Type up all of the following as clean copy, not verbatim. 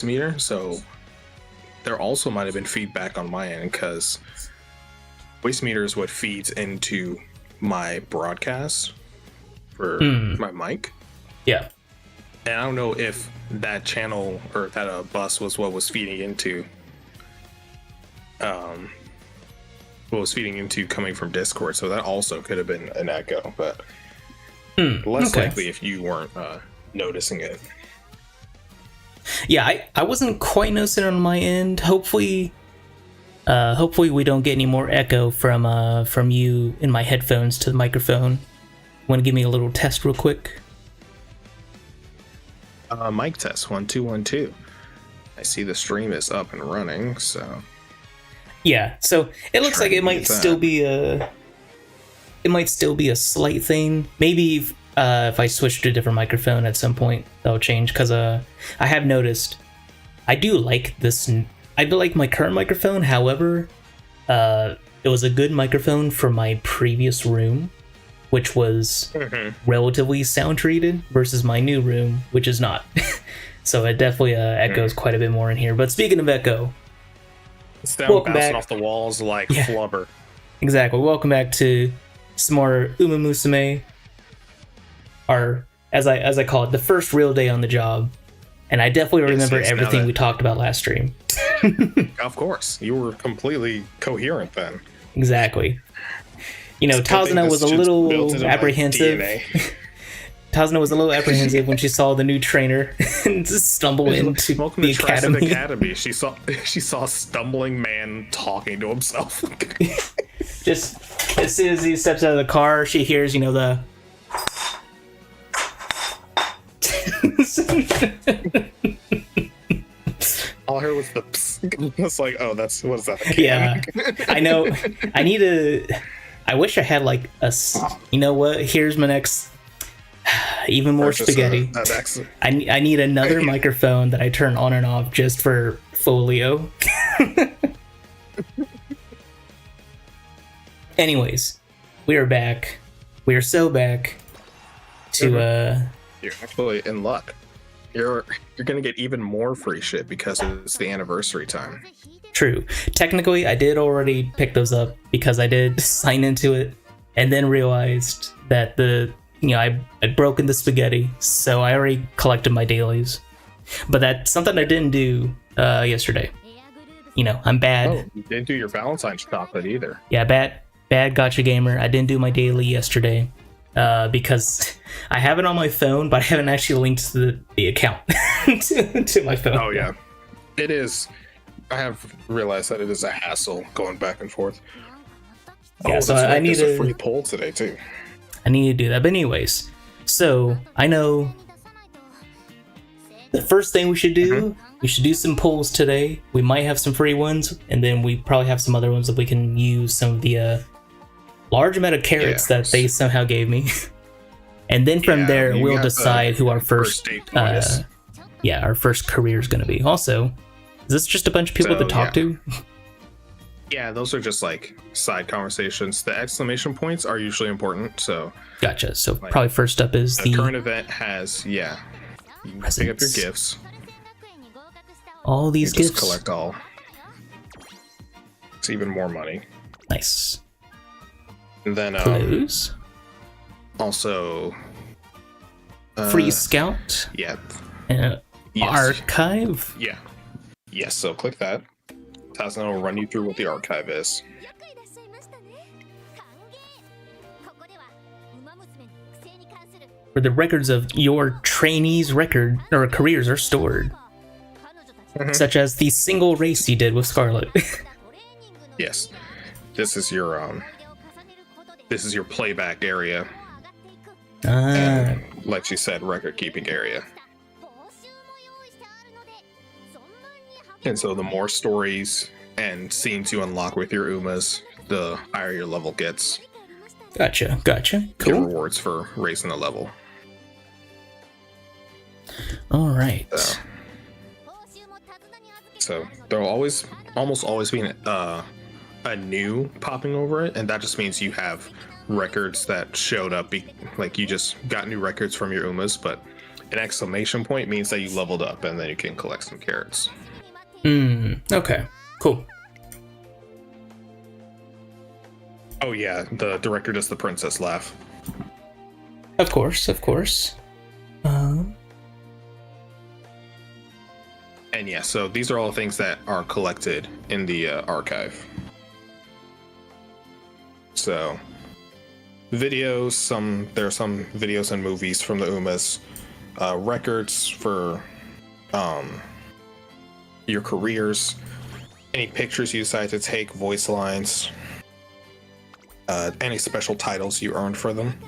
meter, so there also might have been feedback on my end because voice meter is what feeds into my broadcast for my mic. Yeah. And I don't know if that channel or that bus was what was feeding into coming from Discord, so that also could have been an echo, but less likely if you weren't noticing it. Yeah, I wasn't quite noticing it on my end. Hopefully we don't get any more echo from you in my headphones to the microphone. Want to give me a little test real quick? Mic test 1 2 1 2. I see the stream is up and running, so yeah. So it looks like it might still be a slight thing. Maybe if I switch to a different microphone at some point, that'll change. Because I have noticed I do like this. I do like my current microphone. However, it was a good microphone for my previous room, which was relatively sound treated, versus my new room, which is not. So it definitely echoes quite a bit more in here. But speaking of echo, it's down bouncing off the walls like flubber. Exactly. Welcome back to some more Musume, our, as I call it, the first real day on the job. And I definitely remember everything we talked about last stream. Of course. You were completely coherent then. Exactly. You know, Tazuna was a little apprehensive. Tazuna was a little apprehensive when she saw the new trainer and just stumble into Welcome the to Academy. She saw a stumbling man talking to himself. Just as soon as he steps out of the car, she hears, the all I heard was the psst. It's like, oh, what is that? Yeah, I know. I wish I had like you know what? Here's my next, even more spaghetti. I need another microphone that I turn on and off just for folio. Anyways, we are back. We are so back to You're actually in luck. You're gonna get even more free shit because it's the anniversary time. True. Technically, I did already pick those up because I did sign into it and then realized that I'd broken the spaghetti, so I already collected my dailies. But that's something I didn't do yesterday. I'm bad. Oh, you didn't do your Valentine's chocolate either. Yeah, bad gotcha gamer. I didn't do my daily yesterday because I have it on my phone, but I haven't actually linked the account to my phone. Oh yeah, it is. I have realized that it is a hassle going back and forth. Yeah, so I need a free poll today too. I need to do that. But anyways, so I know the first thing we should do, we should do some polls today. We might have some free ones, and then we probably have some other ones that we can use some of the large amount of carrots that they somehow gave me. And then from there, we'll decide who our first our first career is going to be. Also, is this just a bunch of people to talk to? Yeah, those are just like side conversations. The exclamation points are usually important, so... Gotcha. So probably first up is the current event has, you can pick up your gifts. All these gifts? Just collect all. It's even more money. Nice. And then, Clues? Also... free scout? Yeah. Archive? Yeah. Yes, so click that. Tazuna will run you through what the archive is. Where the records of your trainees' careers are stored. Such as the single race you did with Scarlet. Yes. This is your playback area. And, like she said, record keeping area. And so the more stories and scenes you unlock with your Umas, the higher your level gets. Gotcha. Cool. Get rewards for raising the level. All right. So there'll almost always be a new popping over it, and that just means you have records that showed up. Like you just got new records from your Umas, but an exclamation point means that you leveled up, and then you can collect some carrots. Okay, cool. Oh yeah, the director does the princess laugh. Of course, of course. And yeah, so these are all things that are collected in the archive. So videos, there are some videos and movies from the Umas, records for your careers, any pictures you decide to take, voice lines, any special titles you earned for them.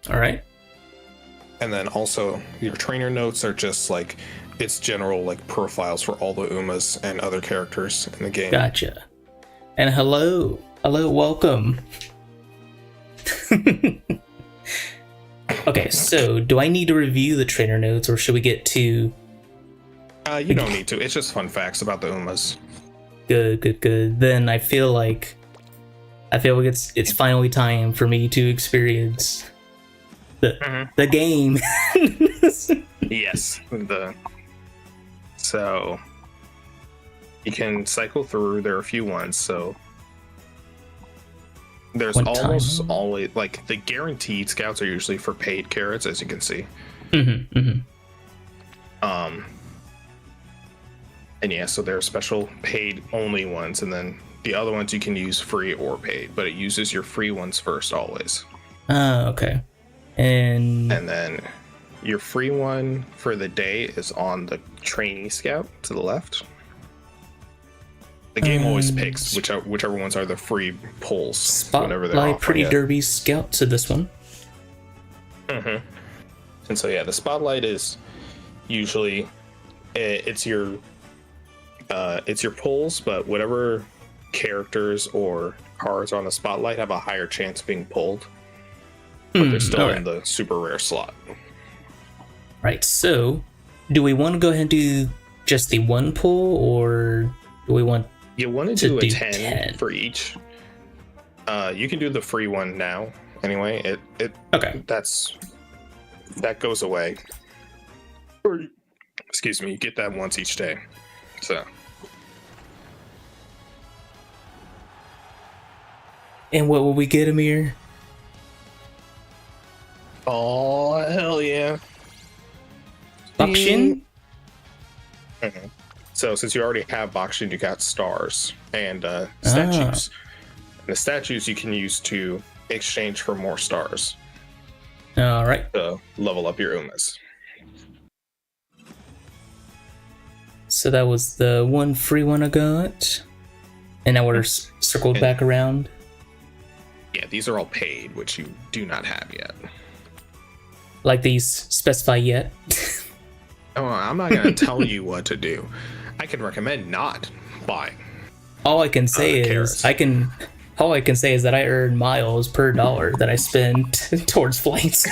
All right. And then also your trainer notes are just like, it's general like profiles for all the Umas and other characters in the game. Gotcha. And hello, welcome. Okay, so do I need to review the trainer notes, or should we get to? You don't need to. It's just fun facts about the Umas. Good. Then I feel like it's finally time for me to experience the game. Yes. So you can cycle through. There are a few ones. So there's almost always like the guaranteed scouts are usually for paid carrots, as you can see. And yeah, so there are special paid only ones, and then the other ones you can use free or paid, but it uses your free ones first always. Okay. And then your free one for the day is on the trainee scout to the left. The game always picks whichever ones are the free pulls whenever they're Spotlight Pretty it. Derby Scout to this one. And so yeah, the Spotlight is usually it's your pulls, but whatever characters or cards on the Spotlight have a higher chance of being pulled, but they're still in the super rare slot. Right, so do we want to go ahead and do just the one pull, or do we want you want to do a 10 for each? You can do the free one now anyway. Okay, that goes away. Excuse me, you get that once each day. So and what will we get, Amir? Oh hell yeah, Bakshin? So since you already have Bakshin, you got stars and statues. And the statues you can use to exchange for more stars. All right. To level up your Umas. So that was the one free one I got. And now we're circled back around. Yeah, these are all paid, which you do not have yet. Like these specify yet? Oh, I'm not going to tell you what to do. I can recommend not buying. All I can say is all I can say is that I earn miles per dollar that I spend towards flights.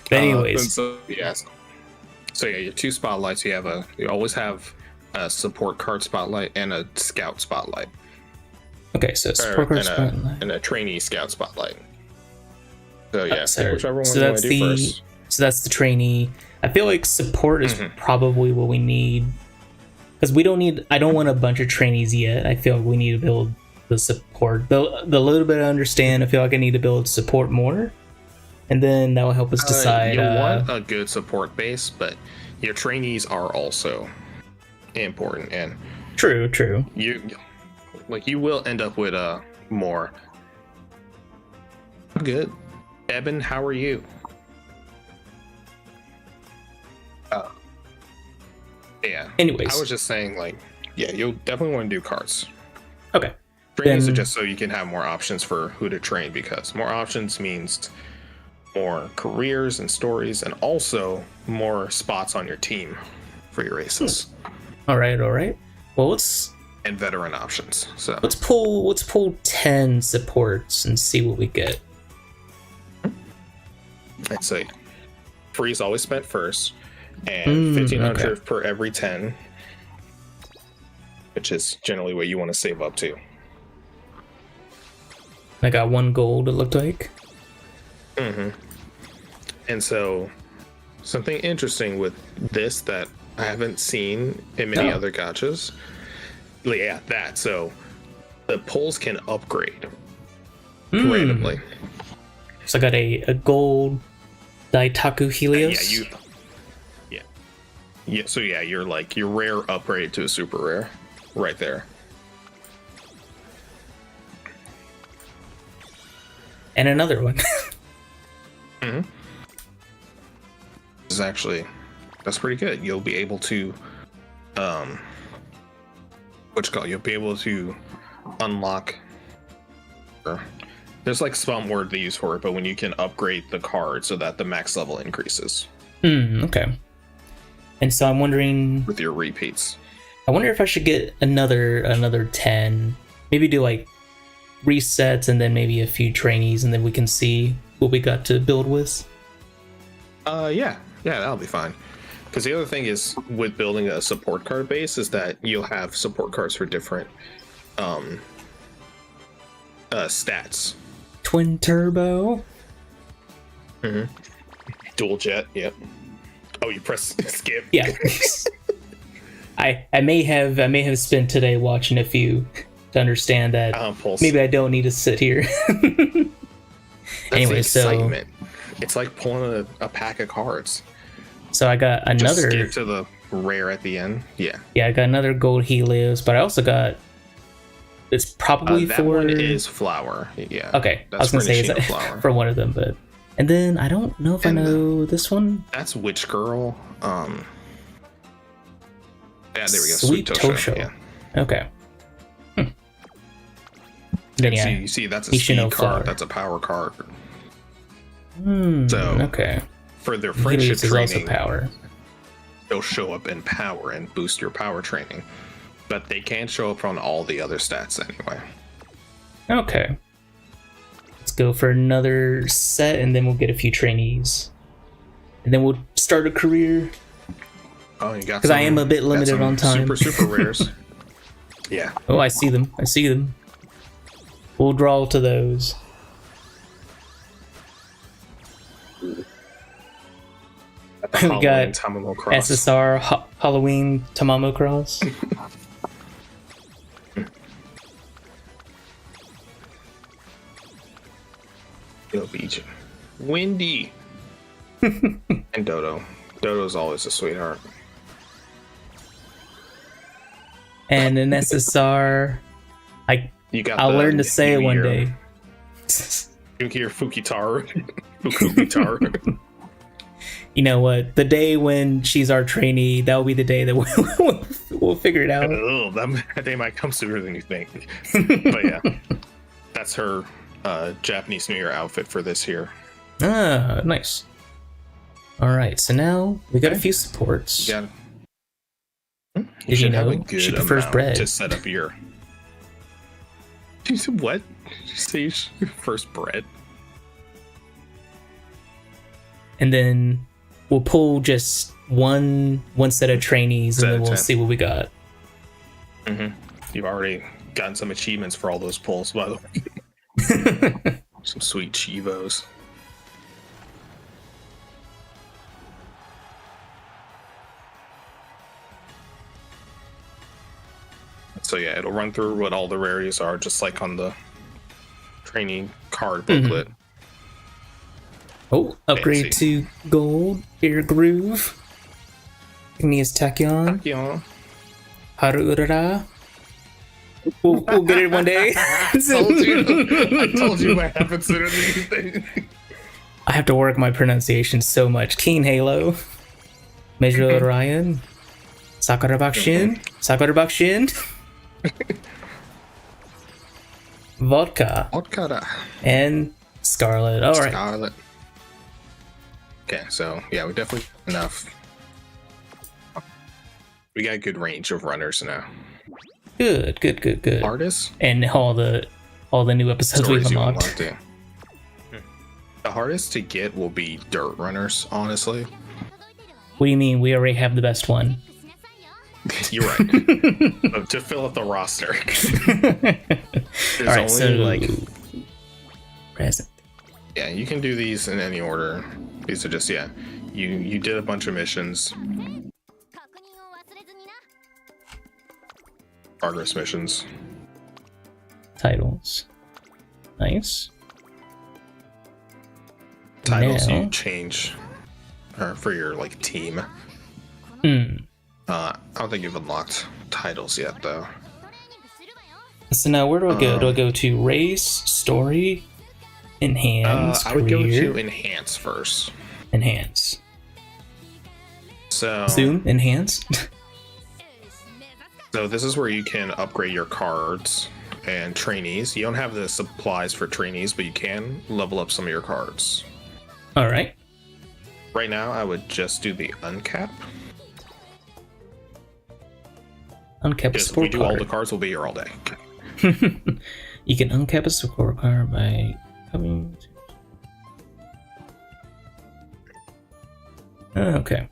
But anyways, so yeah, your two spotlights. You always have a support card spotlight and a scout spotlight. Okay, so support card spotlight and a trainee scout spotlight. So yeah, one whichever one you want to do first. So that's the trainee. I feel like support is probably what we need, because I don't want a bunch of trainees yet. I feel like we need to build the support. The little bit I understand, I feel like I need to build support more, and then that will help us decide. You want a good support base, but your trainees are also important. And true. You will end up with more. Good. Eben, how are you? Yeah. Anyways, I was just saying, you'll definitely want to do cards. Okay. Trainings are just so you can have more options for who to train, because more options means more careers and stories, and also more spots on your team for your races. All right. Well, and veteran options. So let's pull 10 supports and see what we get. I'd say free is always spent first, and 1,500 per every 10, which is generally what you want to save up to. I got 1 gold, it looked like. And so, something interesting with this that I haven't seen in many other gachas. Yeah, that. So, the pulls can upgrade randomly. So I got a gold Daitaku Helios. So you're like your rare upgrade to a super rare, right there. And another one. This is actually, that's pretty good. You'll be able to, you'll be able to unlock. There's like some word they use for it, but when you can upgrade the card so that the max level increases. Okay. And so I'm wondering with your repeats. I wonder if I should get another 10. Maybe do like resets and then maybe a few trainees, and then we can see what we got to build with. Yeah, that'll be fine. Because the other thing is with building a support card base is that you'll have support cards for different stats. Twin turbo. Dual jet. Yep. Oh, you press skip. Yeah. I may have spent today watching a few to understand that maybe I don't need to sit here. Anyway, excitement. It's like pulling a pack of cards. So I got another. Just skip to the rare at the end. Yeah. Yeah, I got another gold Helios, but I also got. It's probably that for. One is flower. Yeah. Okay, I was gonna say it's for one of them, but. And then I don't know if I know this one. That's Witch Girl. Yeah, there we go. Sweet Tosho. Yeah. Okay. Then yeah, you see that's a speed card. That's a power card. So okay. For their friendship training, also power. They'll show up in power and boost your power training, but they can't show up on all the other stats anyway. Okay. Let's go for another set, and then we'll get a few trainees, and then we'll start a career. Oh, you got because I am a bit limited on time. Super rares. Yeah. Oh, I see them. We'll draw to those. We got SSR Halloween Tamamo Cross. It'll beat you. Windy. And Dodo. Dodo's always a sweetheart. And an SSR. I'll learn to say it one day. Junkier Fukitaru. Fukitaru. You know what? The day when she's our trainee, that will be the day that we'll figure it out. Oh, that day might come sooner than you think. But yeah, that's her Japanese New Year outfit for this year. Ah, nice. All right, so now we got a few supports. You Did you know she prefers bread to set up your? You said what? Did you say she prefers bread? And then we'll pull just one set of trainees, and then we'll see what we got. You've already gotten some achievements for all those pulls, by the way. Some sweet Chivos. So yeah, it'll run through what all the rarities are, just like on the training card booklet. Oh, upgrade to gold, Air Groove, Igneous Tachyon, Haru Urara. We'll get it one day. I told you what happens sooner than you think. I have to work my pronunciation so much. Keen Halo, Measure Orion, Sakura Bakushin, Vodka, and Scarlet. All right. Scarlet. Okay, so yeah, we definitely enough. We got a good range of runners now. Good. Hardest? And all the new episodes we've unlocked. Yeah. The hardest to get will be dirt runners, honestly. What do you mean? We already have the best one. You're right. To fill up the roster. There's all right, only Present. Yeah, you can do these in any order. These are just, yeah. You did a bunch of missions. Progress missions. Titles. Nice. Titles Now, you change for your like team. I don't think you've unlocked titles yet though. So now where do I go? Do I go to race, story, enhance, I would go career? to enhance first. Enhance. So Zoom, enhance. So this is where you can upgrade your cards and trainees. You don't have the supplies for trainees, but you can level up some of your cards. All right. Right now, I would just do the uncap. Uncap a Because if support we do card. all the cards, we'll be here all day. You can uncap a support card by coming. Okay.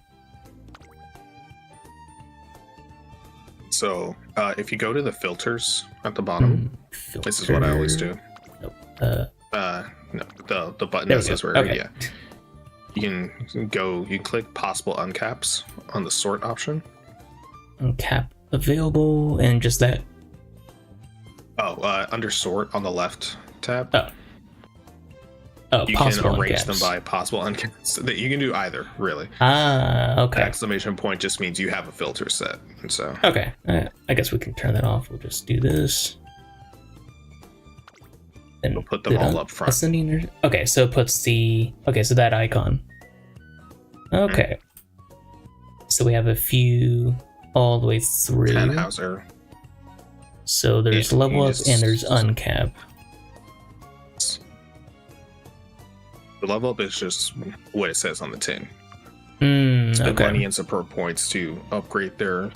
So if you go to the filters at the bottom, this is what I always do. Nope. No, the button There that we go. says where, Okay. yeah. You can go, you click possible uncaps on the sort option. Uncap available and just that. Oh, under sort on the left tab. Oh, You possible can arrange uncaps. them by possible uncaps. You can do either, really. Okay. Exclamation point just means you have a filter set, and so. Okay. I guess we can turn that off. We'll just do this. And We'll put them all up front. Ascending. Okay, so it puts the. Okay, so that icon. Okay. So we have a few all the way through. Tannhauser. So there's Yeah, level you up just- and there's uncap. The level up is just what it says on the tin. Spend money Okay. and support points to upgrade the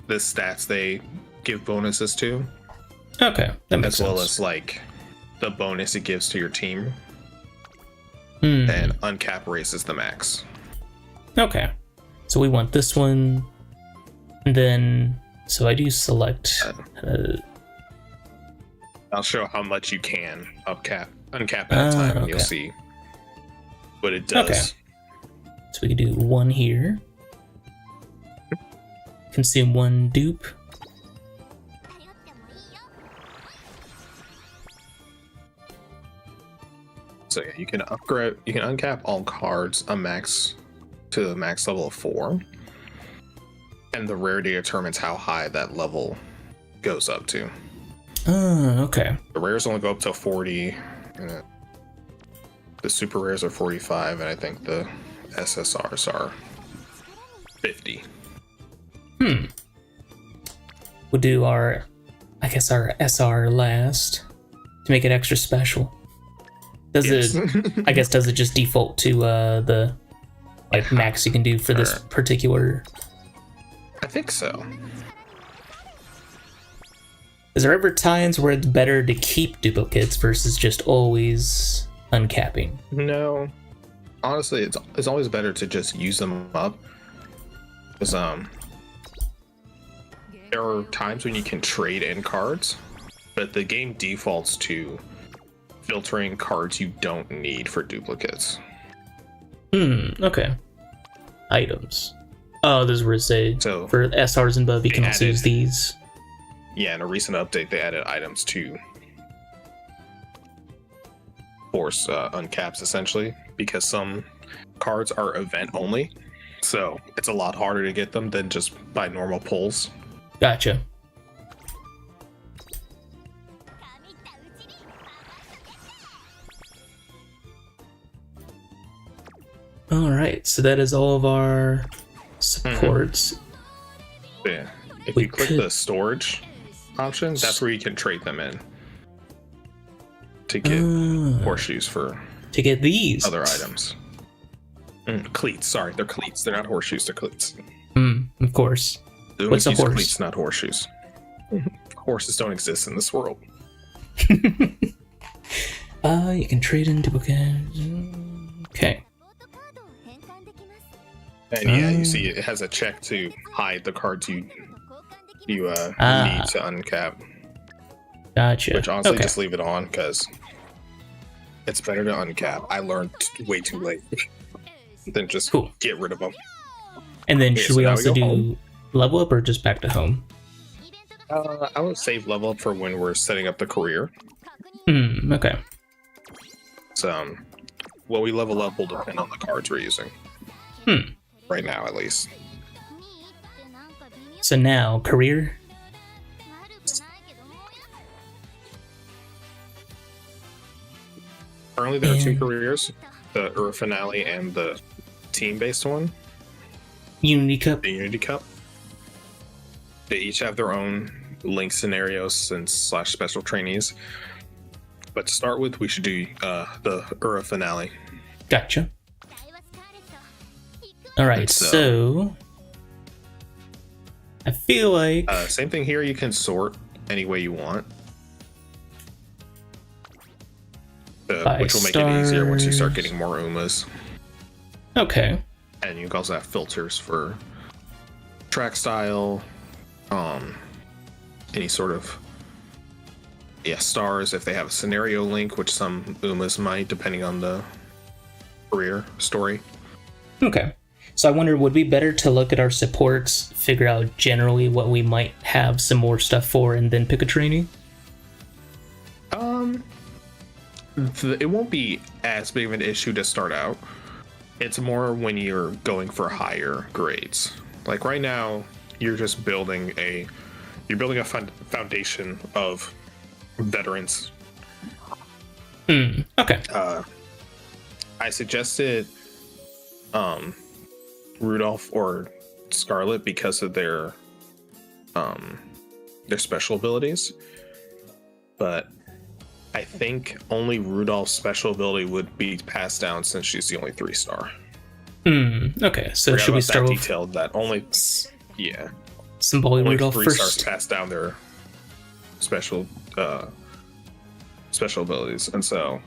stats they give bonuses to, Okay, that makes as sense. well as like the bonus it gives to your team. Hmm. And uncap raises the max. Okay. So we want this one. And then, so I do select. I'll show how much you can uncap at a time, and you'll okay. see what it does. Okay. So we can do one here. Consume one dupe. So yeah, you can upgrade, you can uncap all cards a max to the max level of 4, and the rarity determines how high that level goes up to. Okay. The rares only go up to 40. The super rares are 45, and I think the SSRs are 50. We'll do our SR last to make it extra special. Does Yes. it? I guess does it just default to the like max you can do for this particular? I think so. Is there ever times where it's better to keep duplicates versus just always uncapping? No, honestly, it's always better to just use them up. Because there are times when you can trade in cards, but the game defaults to filtering cards you don't need for duplicates. Okay. Items. Oh, this is where it said So, for SRs and above you can also added- use these. Yeah, in a recent update, they added items to force uncaps, essentially, because some cards are event only. So it's a lot harder to get them than just by normal pulls. Gotcha. Alright, so that is all of our supports. Yeah. If We you click could- the storage option, that's where you can trade them in to get horseshoes for To get these. other items. Cleats, sorry, they're cleats. They're not horseshoes, they're cleats. Of course. They What's a always use horse? Cleats, not horseshoes. Horses don't exist in this world. You can trade in duplicates. Okay. And yeah, you see it has a check to hide the cards you need to uncap. Gotcha. Which honestly, okay. just leave it on because It's better to uncap. I learned way too late than just get rid of them. And then should we also do home. level up or just back to home? I would save level up for when we're setting up the career. Okay. So, what we level up will depend on the cards we're using. Right now, at least. So now, career? Currently, there are two careers. The Ura Finale and the team-based one. Unity Cup? The Unity Cup. They each have their own link scenarios and / special trainees. But to start with, we should do the Ura Finale. Gotcha. Alright, so I feel like... same thing here, you can sort any way you want. Which will make it easier once you start getting more Umas. Okay. And you can also have filters for track style, any sort of stars if they have a scenario link, which some Umas might, depending on the career story. Okay. So I wonder, would it be better to look at our supports, figure out generally what we might have some more stuff for, and then pick a trainee? It won't be as big of an issue to start out. It's more when you're going for higher grades. Like right now, you're just building a foundation of veterans. Okay. I suggested Rudolph or Scarlet because of their special abilities, but I think only Rudolph's special ability would be passed down since she's the only 3-star. Okay, so should we start with detailed that only Symbolic Rudolph 3 first? stars pass down their special abilities, and so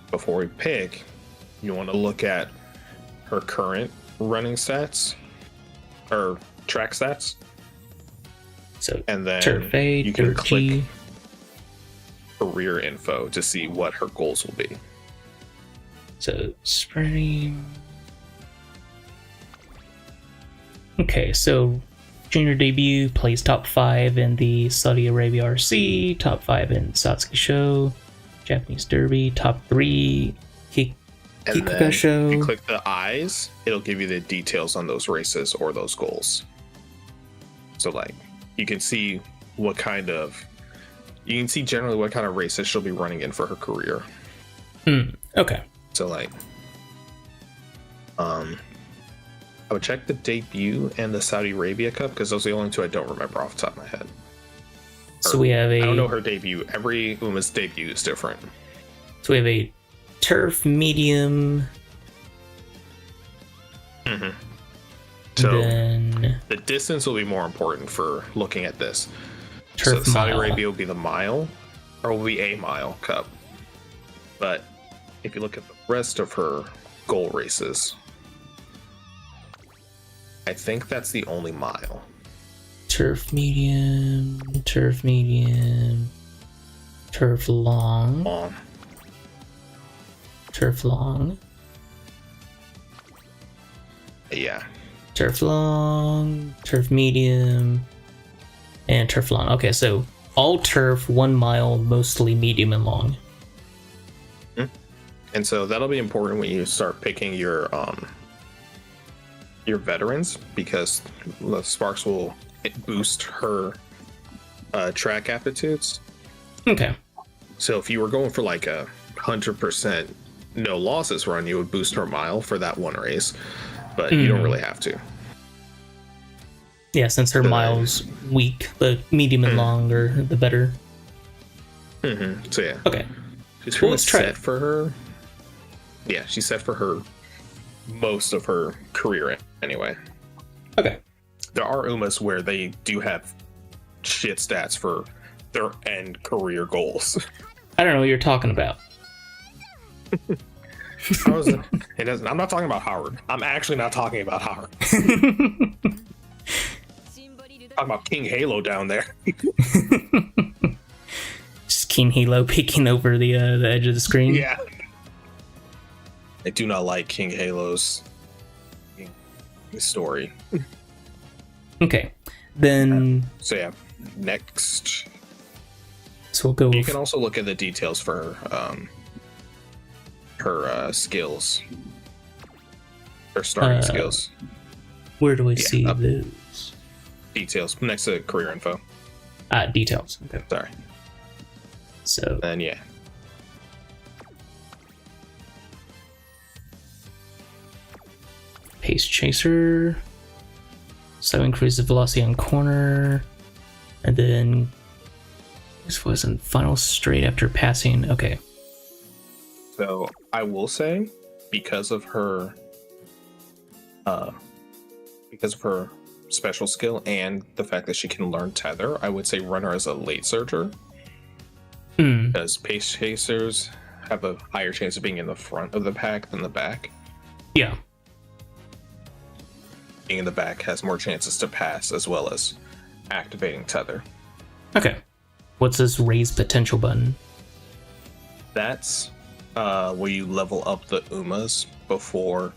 before we pick, you want to look at her current running stats or track stats. So and then turf A, you can turf click G. career info to see what her goals will be. So spring. Okay, so junior debut, plays top 5 in the Saudi Arabia RC, top 5 in Satsuki Show, Japanese Derby, top 3 And then Kikuka Show. if you click the eyes, it'll give you the details on those races or those goals. So like you can see generally what kind of races she'll be running in for her career. Okay. So like I would check the debut and the Saudi Arabia Cup because those are the only two I don't remember off the top of my head. So we have I don't know her debut. Every Uma's debut is different. So we have a turf medium. So then the distance will be more important for looking at this. Turf so Saudi mile. Arabia will be the mile, or will be a mile cup. But if you look at the rest of her goal races, I think that's the only mile. Turf medium, turf long, turf long, Yeah. turf long, turf medium, and turf long. Okay, so all turf, 1 mile, mostly medium and long. And so that'll be important when you start picking your veterans, because the Sparks will boost her track aptitudes. Okay. So if you were going for like a 100% no losses run, you would boost her mile for that one race, but you don't really have to. Yeah, since her mile's weak, the medium and long are the better. So yeah. Okay. She's pretty much let's try set it. for her. Yeah, she's set for her most of her career anyway. Okay. There are Umas where they do have shit stats for their end career goals. I don't know what you're talking about. I'm not talking about Howard. I'm actually not talking about Howard. Talking about King Halo down there. Just King Halo peeking over the edge of the screen. Yeah. I do not like King Halo's story. Okay. Then... So yeah, next... So we'll go... You can also look at the details for her skills. Her starting skills. Where do I see those? Details, next to career info. Details. Okay. Sorry. So... And yeah. Pace Chaser. So increases velocity on corner. And then this wasn't final straight after passing. Okay. So I will say, because of her special skill and the fact that she can learn tether, I would say run her as a late surger. Because pace chasers have a higher chance of being in the front of the pack than the back. Yeah. Being in the back has more chances to pass as well as activating tether. Okay. What's this raise potential button? That's where you level up the Umas before,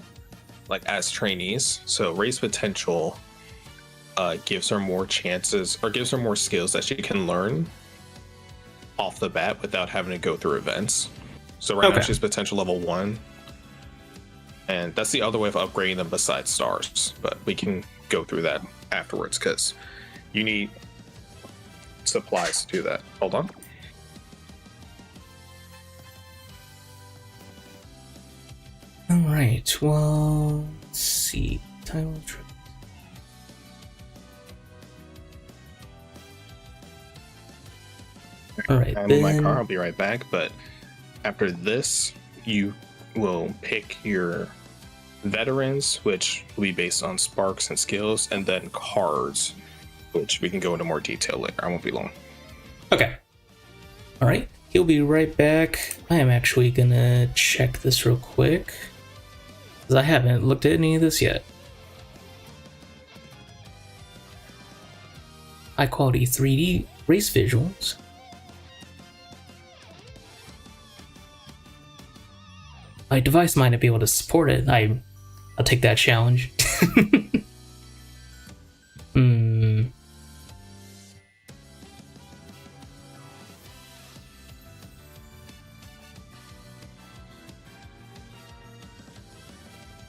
like, as trainees. So raise potential gives her more chances, or gives her more skills that she can learn off the bat without having to go through events. So right now she's potential level 1. And that's the other way of upgrading them besides stars. But we can go through that afterwards, because you need supplies to do that. Hold on. Alright, well, let's see. Title trip. Alright, I'm in my car, I'll be right back. But after this, you will pick your veterans, which will be based on sparks and skills, and then cards, which we can go into more detail later. I won't be long. Okay. Alright, he'll be right back. I am actually gonna check this real quick, because I haven't looked at any of this yet. High quality 3D race visuals. My device might not be able to support it. I'll take that challenge.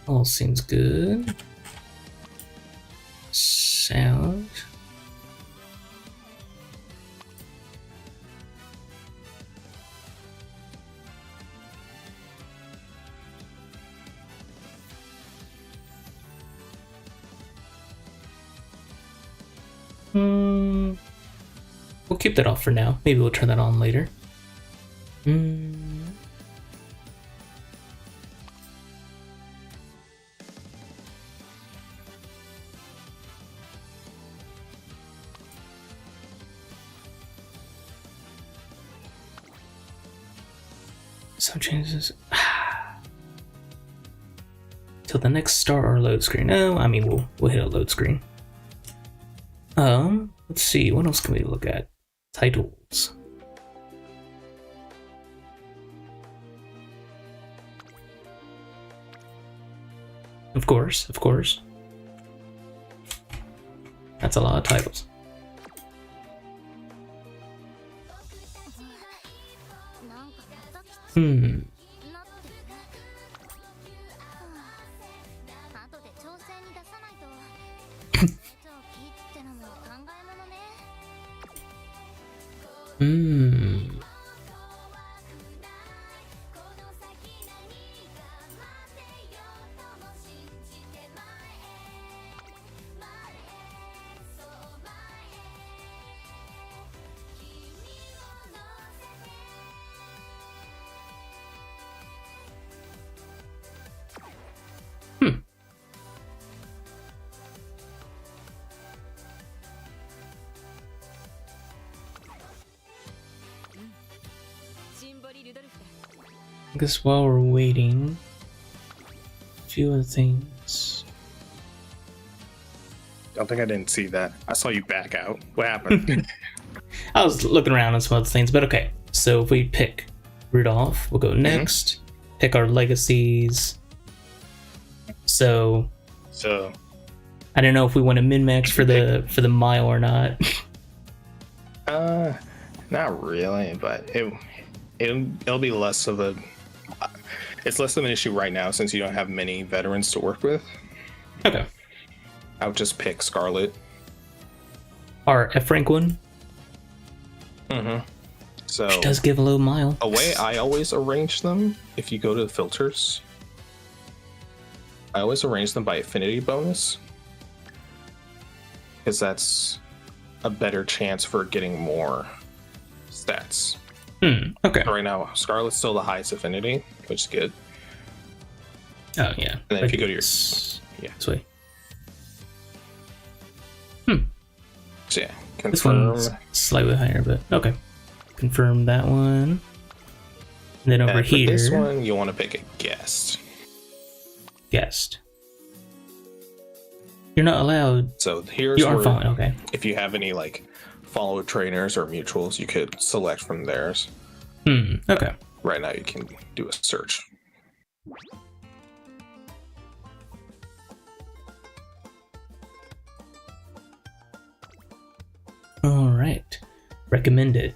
All seems good. Sound. We'll keep that off for now. Maybe we'll turn that on later. Some changes. Till the next star or load screen. No, I mean we'll hit a load screen. Let's see, what else can we look at? Titles. Of course. That's a lot of titles. I guess while we're waiting, a few other things. I think I didn't see that. I saw you back out. What happened? I was looking around at some other things, but okay. So if we pick Rudolph, we'll go next. Pick our legacies. So I don't know if we want to min-max for the mile or not. Not really, but it'll be less of a. It's less of an issue right now since you don't have many veterans to work with. Okay. I would just pick Scarlet. Our F rank one. So which does give a low mile. A way I always arrange them, if you go to the filters, I always arrange them by affinity bonus, because that's a better chance for getting more stats. Okay. Right now, Scarlet's still the highest affinity, which is good. Oh yeah. And then if you go to your this way. So yeah, This confirm. one's slightly higher, but okay. Confirm that one. And then over And for here, this one, you want to pick a guest. guest. You're not allowed. So here's You are where, following. Okay. if you have any like follow trainers or mutuals, you could select from theirs. Okay. Right now, you can do a search. All right. Recommended.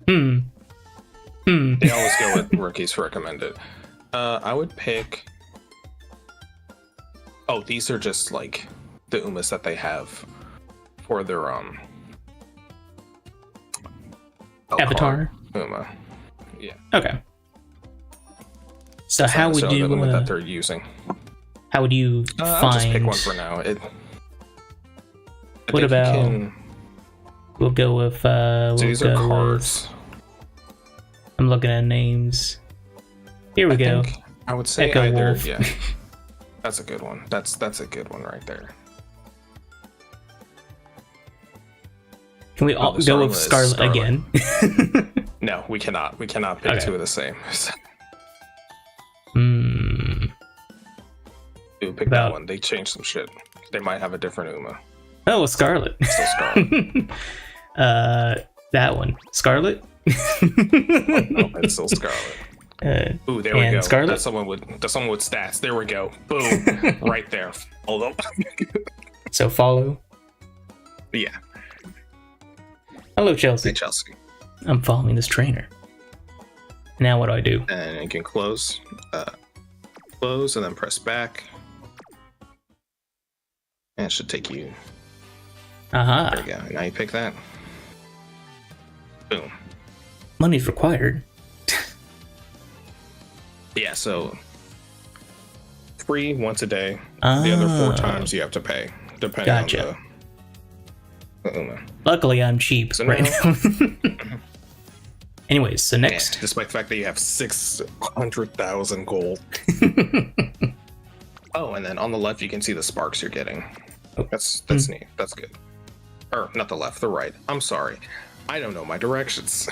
They always go with rookies recommended. I would pick. Oh, these are just like the Umas that they have for their Avatar. Uma. Yeah. Okay. So It's not how would necessarily you the Uma that they're using? how would you I'll just pick find? one for now. What about? We'll go with. So We'll these are go cards. with. I'm looking at names. Here we go. I would say Echo either. Wolf. Yeah. That's a good one. That's a good one right there. Can we all the go with Scarlet is Scarlet again? No, we cannot. We cannot pick Okay. two of the same. Dude, pick that About- one. They changed some shit. They might have a different Uma. Oh, Scarlet. Still Scarlet. That one. Scarlet? No, it's still Scarlet. Ooh, there we and go. Scarlet? That's someone with stats. There we go. Boom. Right there. Hold up. So follow. Yeah. Hello, Chelsea. Hey, Chelsea. I'm following this trainer. Now what do I do? And you can close. Close and then press back. And it should take you. Aha. There you go. Now you pick that. Boom. Money's required. Yeah, so 3 once a day. The other 4 times you have to pay, depending Gotcha. on the Uma. Luckily, I'm cheap So right now- now. Anyways, so next. Yeah, despite the fact that you have 600,000 gold. Oh, and then on the left you can see the sparks you're getting. That's neat. That's good. Or not the left, the right. I'm sorry. I don't know my directions.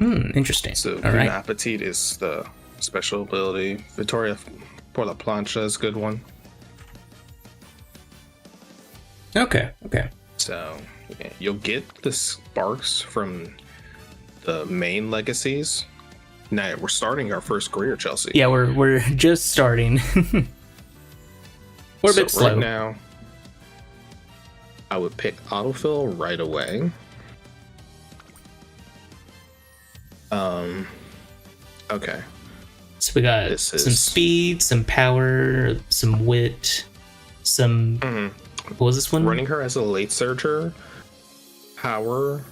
Interesting. So All Bon right. Appetit is the special ability. Victoria por la plancha is a good one. Okay. So yeah, you'll get the sparks from the main legacies. Now we're starting our first career, Chelsea. Yeah, we're just starting. We're a bit slow. Right now, I would pick autofill right away. Okay. So we got This some is- speed, some power, some wit, some. What was this one? Running her as a late surger, power,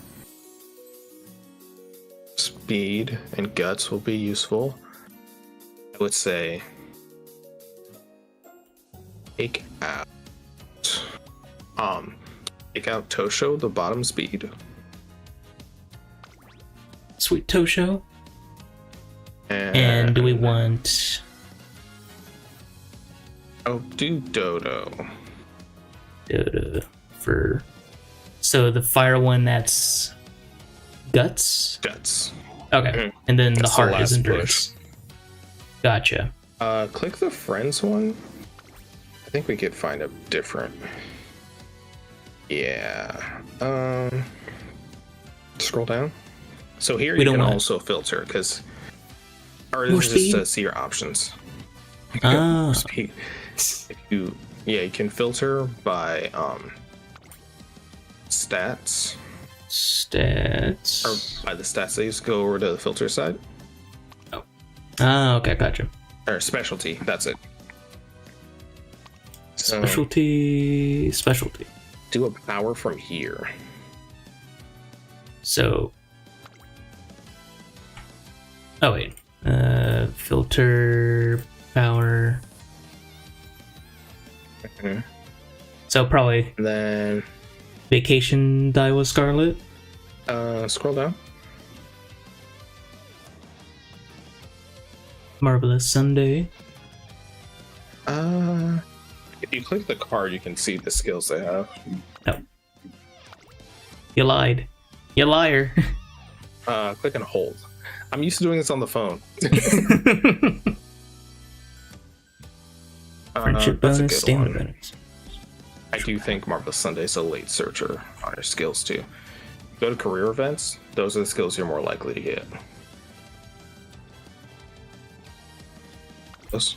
speed, and guts will be useful. I would say take out Tosho, the bottom speed. Sweet Tosho. And do we want? do Dodo. For so the fire one that's guts. Okay, and then the That's the heart last is endurance. Gotcha. Click the friends one. I think we could find a different. Yeah. Scroll down. So here We you don't can want- also filter because, or More this is just speed? to see your options. Ah, Speed. If you can filter by stats stats. or by the stats that you just go over to the filter side Ah, okay, gotcha. or specialty. That's it. So Specialty. do a power from here. So. Oh wait. Filter power. Mhm. So probably And then Vacation Daiwa Scarlet. scroll down. Marvelous Sunday. If you click the card, you can see the skills they have. No. You lied. You liar. Click and hold. I'm used to doing this on the phone. Friendship that's a bonus, good stamina one. bonus. I do think Marvelous Sunday's a late searcher on your skills too. Go to career events, those are the skills you're more likely to get. Those.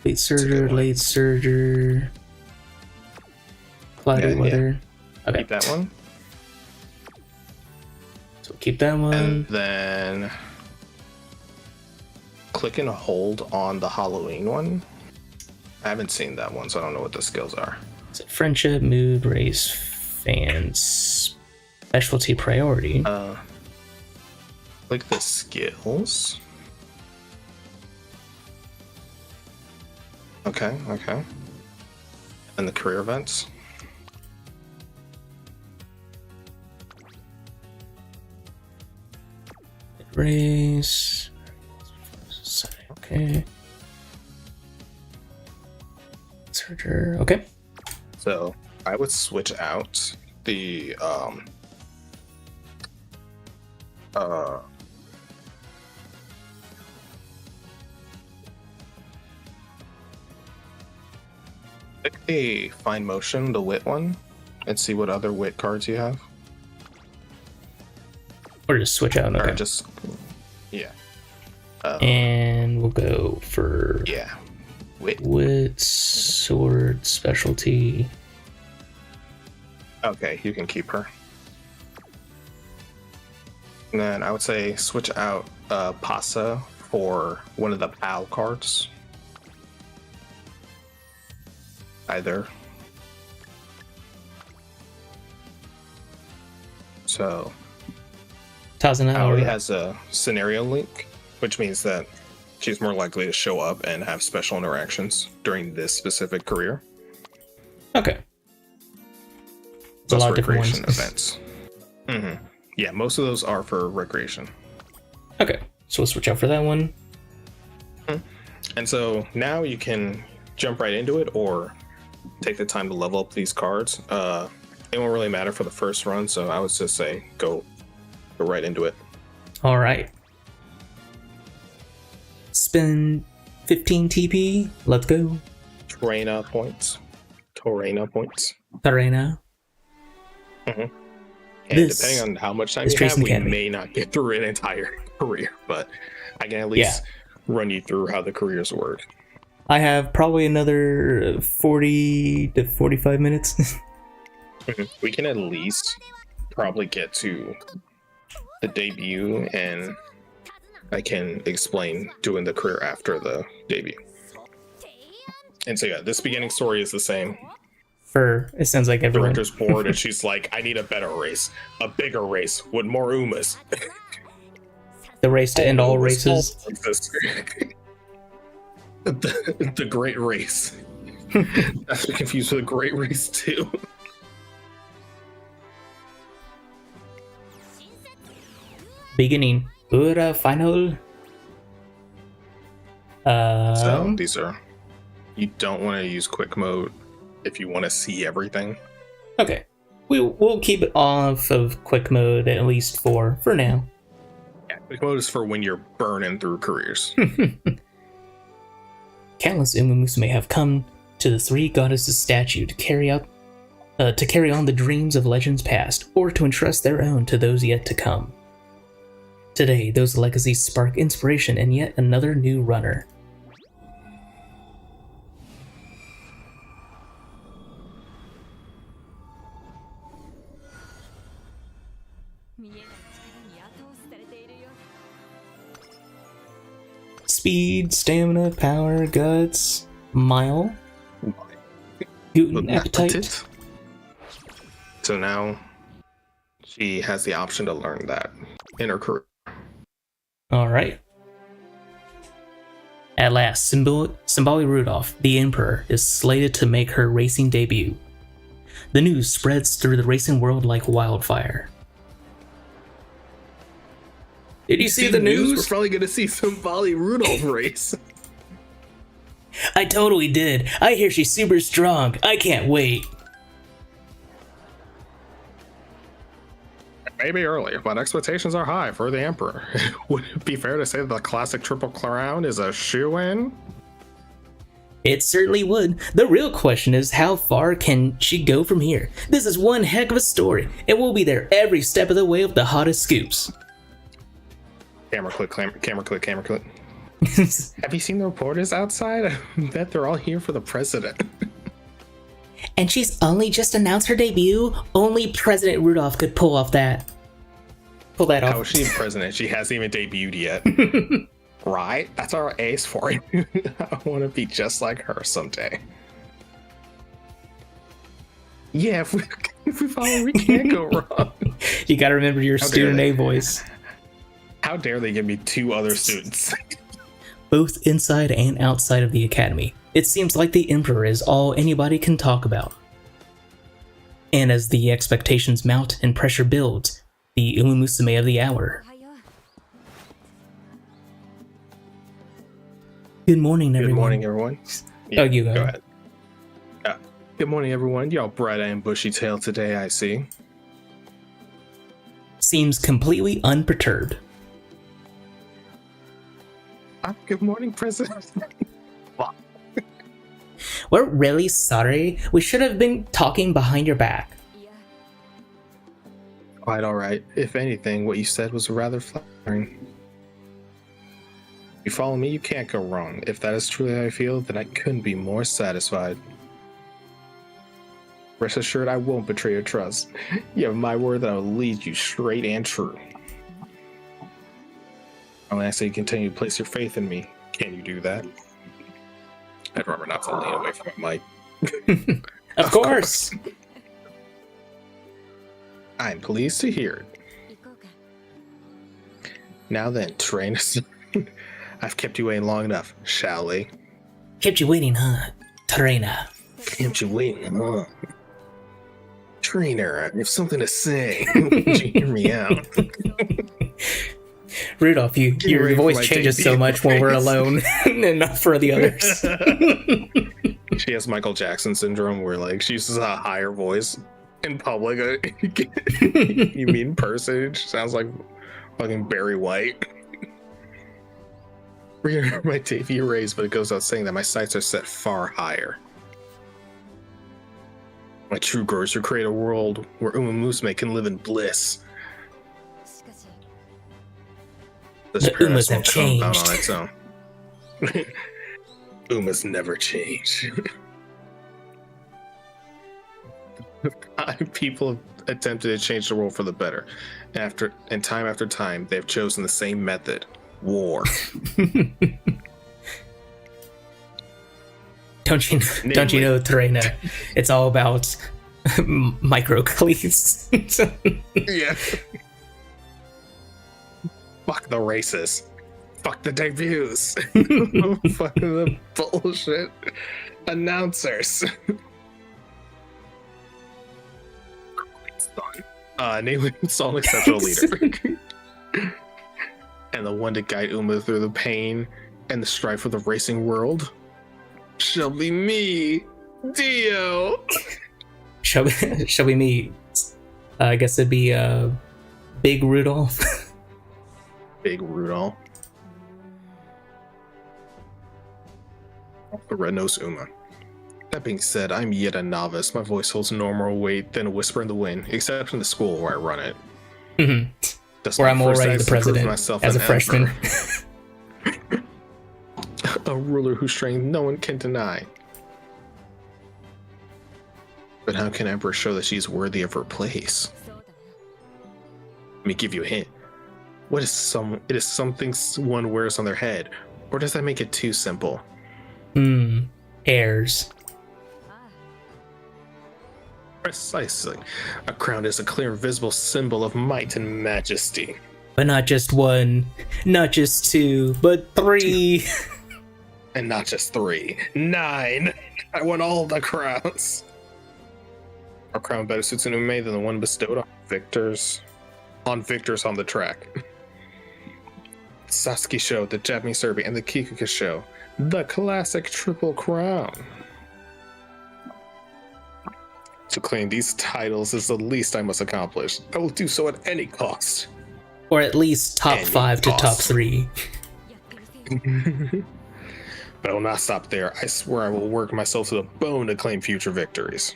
Late surger. Cloudy Yeah, yeah. weather. Okay. Keep that one. So keep that one. And then click and hold on the Halloween one. I haven't seen that one, so I don't know what the skills are. So friendship, mood, race, fans, specialty, priority. Click the skills. Okay. And the career events. Race. Okay. Surger. Okay. So I would switch out the pick a fine motion, the wit one, and see what other wit cards you have. Or just switch out. Or Okay. just And we'll go for wit. wit, sword, specialty. Okay, you can keep her. And then I would say switch out Pasa for one of the PAL cards. Either. So Tazana Aoi has a scenario link, which means that she's more likely to show up and have special interactions during this specific career. Okay. It's a lot of different recreation ones. events. Yeah, most of those are for recreation. Okay. So we'll switch out for that one. And so now you can jump right into it or take the time to level up these cards. It won't really matter for the first run, so I would just say go right into it. All right. Spend 15 TP. Let's go. Torrena points. Tarena. And This depending on how much time is you have, Trace we Academy. may not get through an entire career, but I can at least run you through how the careers work. I have probably another 40 to 45 minutes. We can at least probably get to the debut, and I can explain doing the career after the debut. And so yeah, this beginning story is the same. For it sounds like everyone. Director's bored, and she's like, I need a better race, a bigger race with more Umas. The race to end all Umas, races. all races. the great race. That's confused with the great race too. Beginning. Ura final. So these are, you don't want to use quick mode if you want to see everything. Okay. We'll keep it off of quick mode at least for now. Yeah, quick mode is for when you're burning through careers. Countless Musume have come to the three goddesses' statue to carry on the dreams of legends past, or to entrust their own to those yet to come. Today, those legacies spark inspiration in yet another new runner. Speed, stamina, power, guts, mile, gluten, appetite. So now she has the option to learn that in her career. Alright. At last, Symboli Rudolph, the Emperor, is slated to make her racing debut. The news spreads through the racing world like wildfire. Did you see the news? We're probably going to see Symboli Rudolph race. I totally did. I hear she's super strong. I can't wait. Maybe early, but expectations are high for the Emperor. Would it be fair to say that the classic Triple Crown is a shoo-in? It certainly would. The real question is, how far can she go from here? This is one heck of a story, and we'll be there every step of the way with the hottest scoops. Camera click, camera click, camera click. Have you seen the reporters outside? I bet they're all here for the president. And she's only just announced her debut? Only President Rudolph could pull that off. How is she president? She hasn't even debuted yet. Right? That's our ace for you. I want to be just like her someday. Yeah, if we follow, we can't go wrong. You gotta remember your student A voice. How dare they give me two other students? Both inside and outside of the academy. It seems like the Emperor is all anybody can talk about. And as the expectations mount and pressure builds, the Musume of the hour. Good morning, everyone. Good morning, everyone. Yeah, you go ahead. Good morning, everyone. Y'all bright and bushy tail today, I see. Seems completely unperturbed. Good morning, President. We're really sorry. We should have been talking behind your back. Quite alright. If anything, what you said was rather flattering. If you follow me, you can't go wrong. If that is truly how I feel, then I couldn't be more satisfied. Rest assured, I won't betray your trust. You have my word that I will lead you straight and true. I'll ask that you continue to place your faith in me. Can you do that? I'd remember not to lean away from my mic. Of course. I'm pleased to hear it. Now then, trainers. I've kept you waiting long enough, shall we? Kept you waiting, huh, trainer? Kept you waiting, huh? Trainer, I have something to say. Would you hear me out? Rudolph, your voice changes so much when we're alone and not for the others. She has Michael Jackson syndrome where like she uses a higher voice in public. You mean in person? She sounds like fucking Barry White. My debut raised, but it goes without saying that my sights are set far higher. My true goal is to create a world where Musume can live in bliss. The Umas have changed. On its own. Umas never change. People have attempted to change the world for the better. And time after time, they've chosen the same method: war. Don't you know, Terena? It's all about microcleats. Yeah. Fuck the races. Fuck the debuts. Fuck the bullshit announcers. Namely, sole exceptional leader. And the one to guide Uma through the pain and the strife of the racing world shall be me, Dio. Shall we meet? I guess it'd be Big Rudolph. Big Rudolph. the red-nosed Uma. That being said, I'm yet a novice. My voice holds normal weight than a whisper in the wind, except in the school where I run it. Where I'm already the president as a freshman. A ruler whose strength no one can deny. But how can Emperor show that she's worthy of her place? Let me give you a hint. It is something one wears on their head, or does that make it too simple? Heirs. Precisely. A crown is a clear and visible symbol of might and majesty. But not just one, not just two, but three. And not just 3. 9! I want all the crowns. Our crown better suits an Ume than the one bestowed on victors on the track. Sasuke Show, the Japanese Derby, and the Kikuka Show. The classic triple crown. To claim these titles is the least I must accomplish. I will do so at any cost. Or at least top 5 to top 3. But I will not stop there. I swear I will work myself to the bone to claim future victories.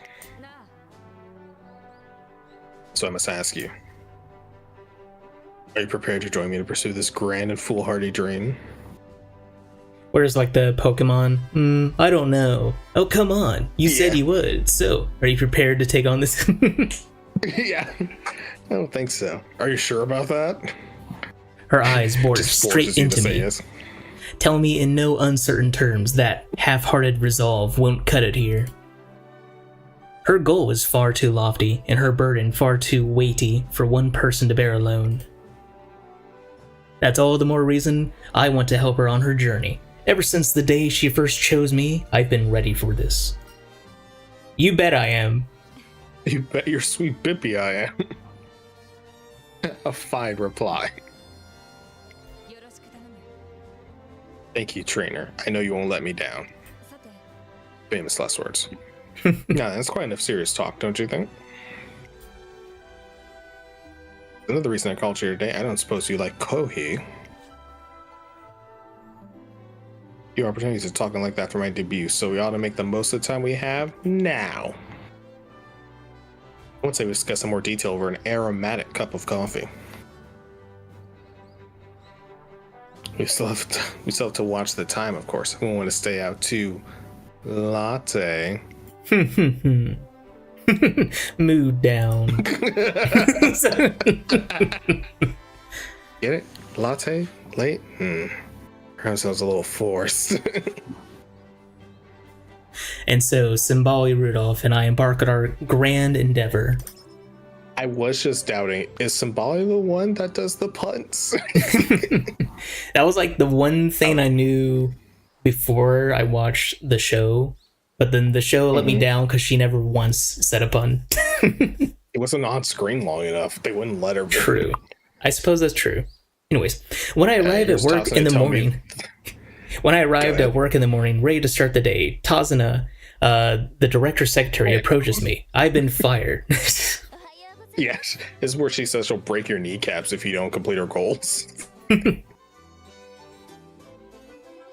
So I must ask you, are you prepared to join me to pursue this grand and foolhardy dream? Whereas like the Pokemon, I don't know. Oh, come on. You said you would. So, are you prepared to take on this? Yeah, I don't think so. Are you sure about that? Her eyes bored straight into me. Yes. Tell me in no uncertain terms that half-hearted resolve won't cut it here. Her goal is far too lofty, and her burden far too weighty for one person to bear alone. That's all the more reason I want to help her on her journey. Ever since the day she first chose me, I've been ready for this. You bet I am. You bet your sweet bippy I am. A fine reply. Thank you, trainer. I know you won't let me down. Famous last words. No, that's quite enough serious talk, don't you think? Another reason I called you today, I don't suppose you like Kohi. Few opportunities of talking like that for my debut, so we ought to make the most of the time we have now. Once I discuss in more detail over an aromatic cup of coffee. We still have to watch the time, of course. We want to stay out too latte. Mood down. Get it? Latte? Late? Perhaps sounds a little forced. And so, Symboli Rudolph and I embark on our grand endeavor. I was just doubting, is Symboli the one that does the punts? That was like the one thing I knew before I watched the show, but then the show let me down because she never once said a pun. It wasn't on screen long enough. They wouldn't let her. True. I suppose that's true. Anyways, when I arrived at work in the morning, ready to start the day, Tazuna, the director's secretary, approaches me. I've been fired. Yes, this is where she says she'll break your kneecaps if you don't complete her goals.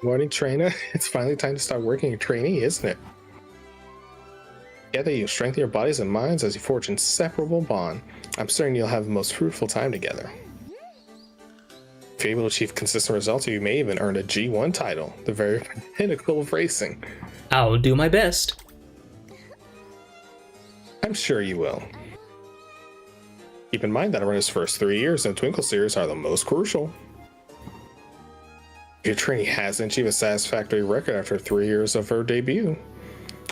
Morning, trainer. It's finally time to start working your trainee, isn't it? Together, you'll strengthen your bodies and minds as you forge an inseparable bond. I'm certain you'll have the most fruitful time together. If you're able to achieve consistent results, you may even earn a G1 title, the very pinnacle of racing. I'll do my best. I'm sure you will. Keep in mind that a runner's first 3 years in the Twinkle series are the most crucial. If your trainee hasn't achieved a satisfactory record after 3 years of her debut,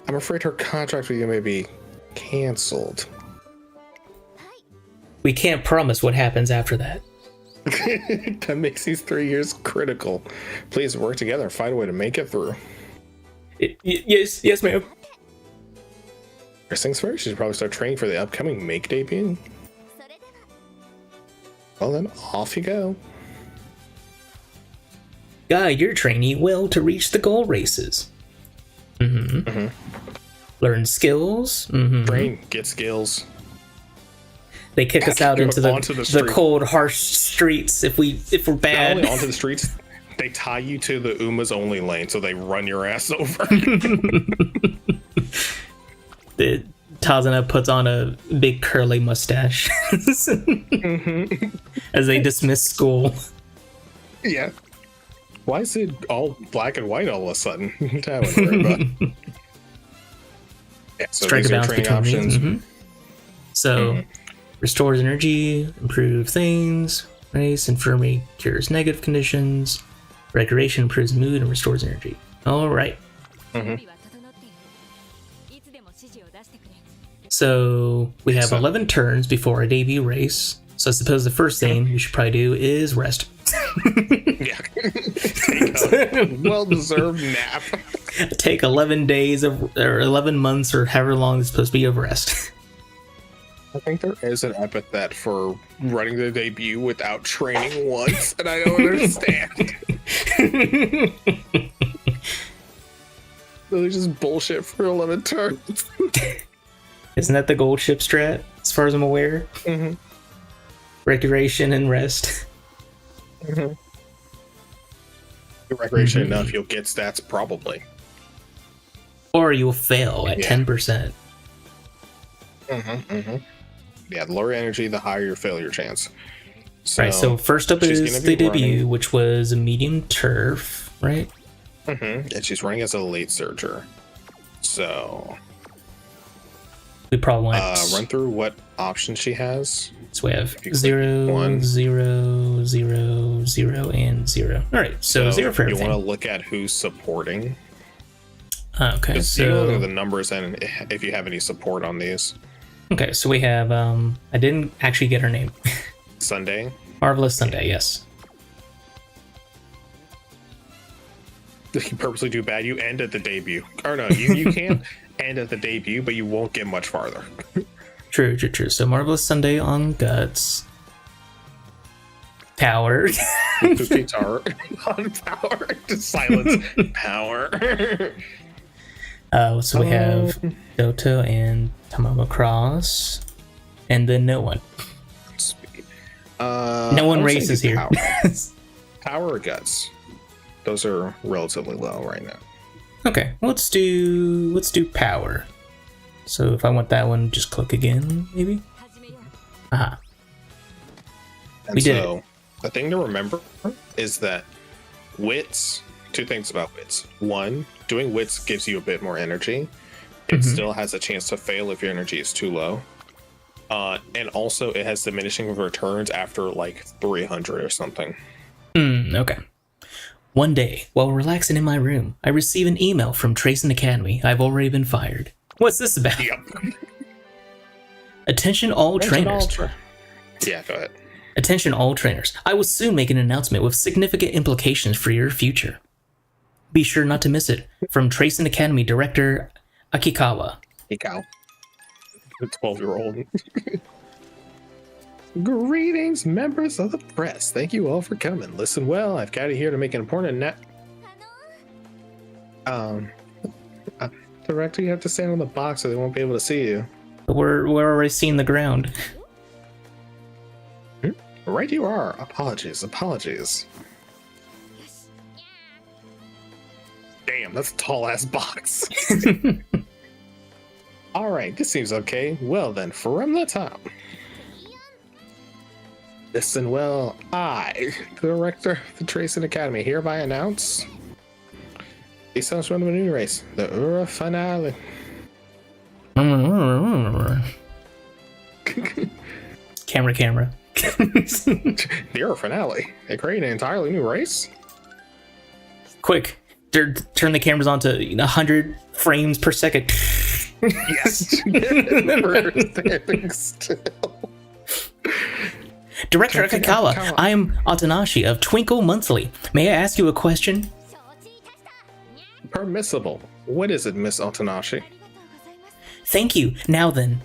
I'm afraid her contract with you may be cancelled. We can't promise what happens after that. That makes these 3 years critical. Please work together and find a way to make it through. Yes, ma'am. First things first, you should probably start training for the upcoming Make debut. Well then, off you go. Guide your trainee well to reach the goal races. Learn skills. Train, get skills. They kick us out into the cold, harsh streets if we're bad. Not only onto the streets, They tie you to the Uma's only lane, so they run your ass over. Tazana puts on a big curly mustache as they dismiss school. Yeah. Why is it all black and white all of a sudden? That would worry about. Yeah, so Strike a these are balance training between options. these. So, restores energy, improve things, race, infirmary, cures negative conditions, recreation improves mood and restores energy. All right. So we have 11 turns before our debut race. So I suppose the first thing we should probably do is rest. Yeah. Take a well-deserved nap. Take 11 days or 11 months or however long it's supposed to be of rest. I think there is an epithet for running the debut without training once, and I don't understand. Really just bullshit for 11 turns. Isn't that the gold ship strat, as far as I'm aware? Mm-hmm. Recreation and rest. Mm-hmm. Recreation enough, you'll get stats probably. Or you'll fail at 10%. Yeah, the lower energy, the higher your failure chance. So, right, so first up is the debut, which was a medium turf, right? And she's running as a late surger. So we probably want run through what options she has. So we have 0, 0, 0, 0, and 0. All right, so 0 for everything. You want to look at who's supporting. Okay, so you look at the numbers and if you have any support on these. Okay, so we have I didn't actually get her name. Sunday. Marvelous Sunday, yes. If you purposely do bad, you end at the debut. Or no, you can't end at the debut, but you won't get much farther. True. So Marvelous Sunday on Guts. Power. Guitar on power. Just silence. Power. So we have Doto and Tamama Cross. And then no one. No one races here. Power or Guts? Those are relatively low right now. Okay, let's do power. So if I want that one, just click again, maybe. Aha. And we did so the thing to remember is that wits. Two things about wits. One, doing wits gives you a bit more energy. It still has a chance to fail if your energy is too low. And also, it has diminishing returns after like 300 or something. Okay. One day, while relaxing in my room, I receive an email from Tracing Academy. I've already been fired. What's this about? Yep. Attention all trainers. Yeah, go ahead. Attention all trainers. I will soon make an announcement with significant implications for your future. Be sure not to miss it. From Tracing Academy Director Akikawa. Akikawa. The 12-year-old. Greetings, members of the press. Thank you all for coming. Listen well, I've got it here to make an important Director, you have to stand on the box or they won't be able to see you. We're already seeing the ground. Right you are. Apologies. Damn, that's a tall-ass box. Alright, this seems okay. Well then, from the top. Listen well, I, the Director of the Tracing Academy, hereby announce the sounds from the new race, the Ura Finale. Camera. The Ura Finale. They create an entirely new race? Quick, turn the cameras on to 100 frames per second. Yes. Never standing still. Director Akikawa, I am Atanashi of Twinkle Monthly. May I ask you a question? Permissible. What is it, Miss Atanashi? Thank you. Now then,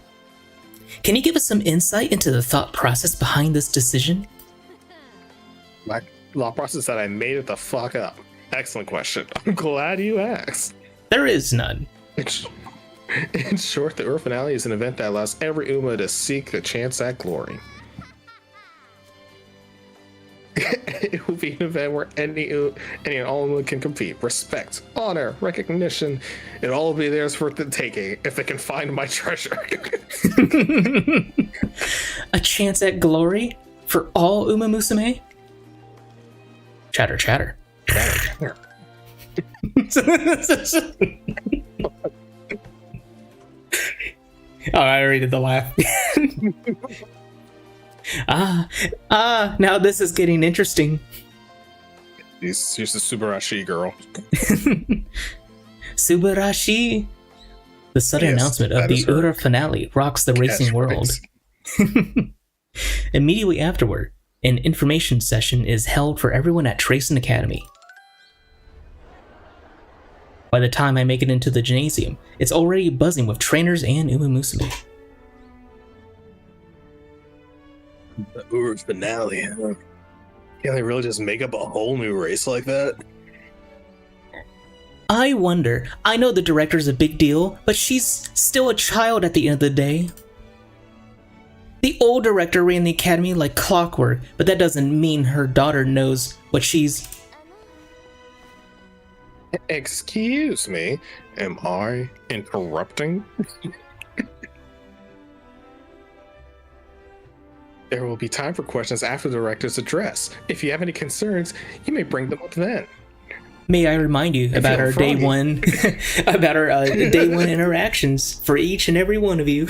can you give us some insight into the thought process behind this decision? My thought process that I made it the fuck up. Excellent question. I'm glad you asked. There is none. In short, the Ura Finale is an event that allows every Uma to seek a chance at glory. It will be an event where any and all of them can compete. Respect, honor, recognition. It'll all be theirs for the taking if they can find my treasure. A chance at glory for all Uma Musume? Chatter, chatter. Chatter, chatter. Oh, I already did the laugh. Now this is getting interesting. She's the Subarashi girl. Subarashi. The sudden announcement of the Ura finale rocks the racing world. Immediately afterward, an information session is held for everyone at Tracing Academy. By the time I make it into the gymnasium, it's already buzzing with trainers and Uma Musume. The Ura finale. Can they really just make up a whole new race like that? I wonder. I know the director's a big deal, but she's still a child at the end of the day. The old director ran the academy like clockwork, but that doesn't mean her daughter knows what she's... Excuse me, am I interrupting? There will be time for questions after the director's address. If you have any concerns, you may bring them up then. May I remind you about our day one, about our day one interactions for each and every one of you.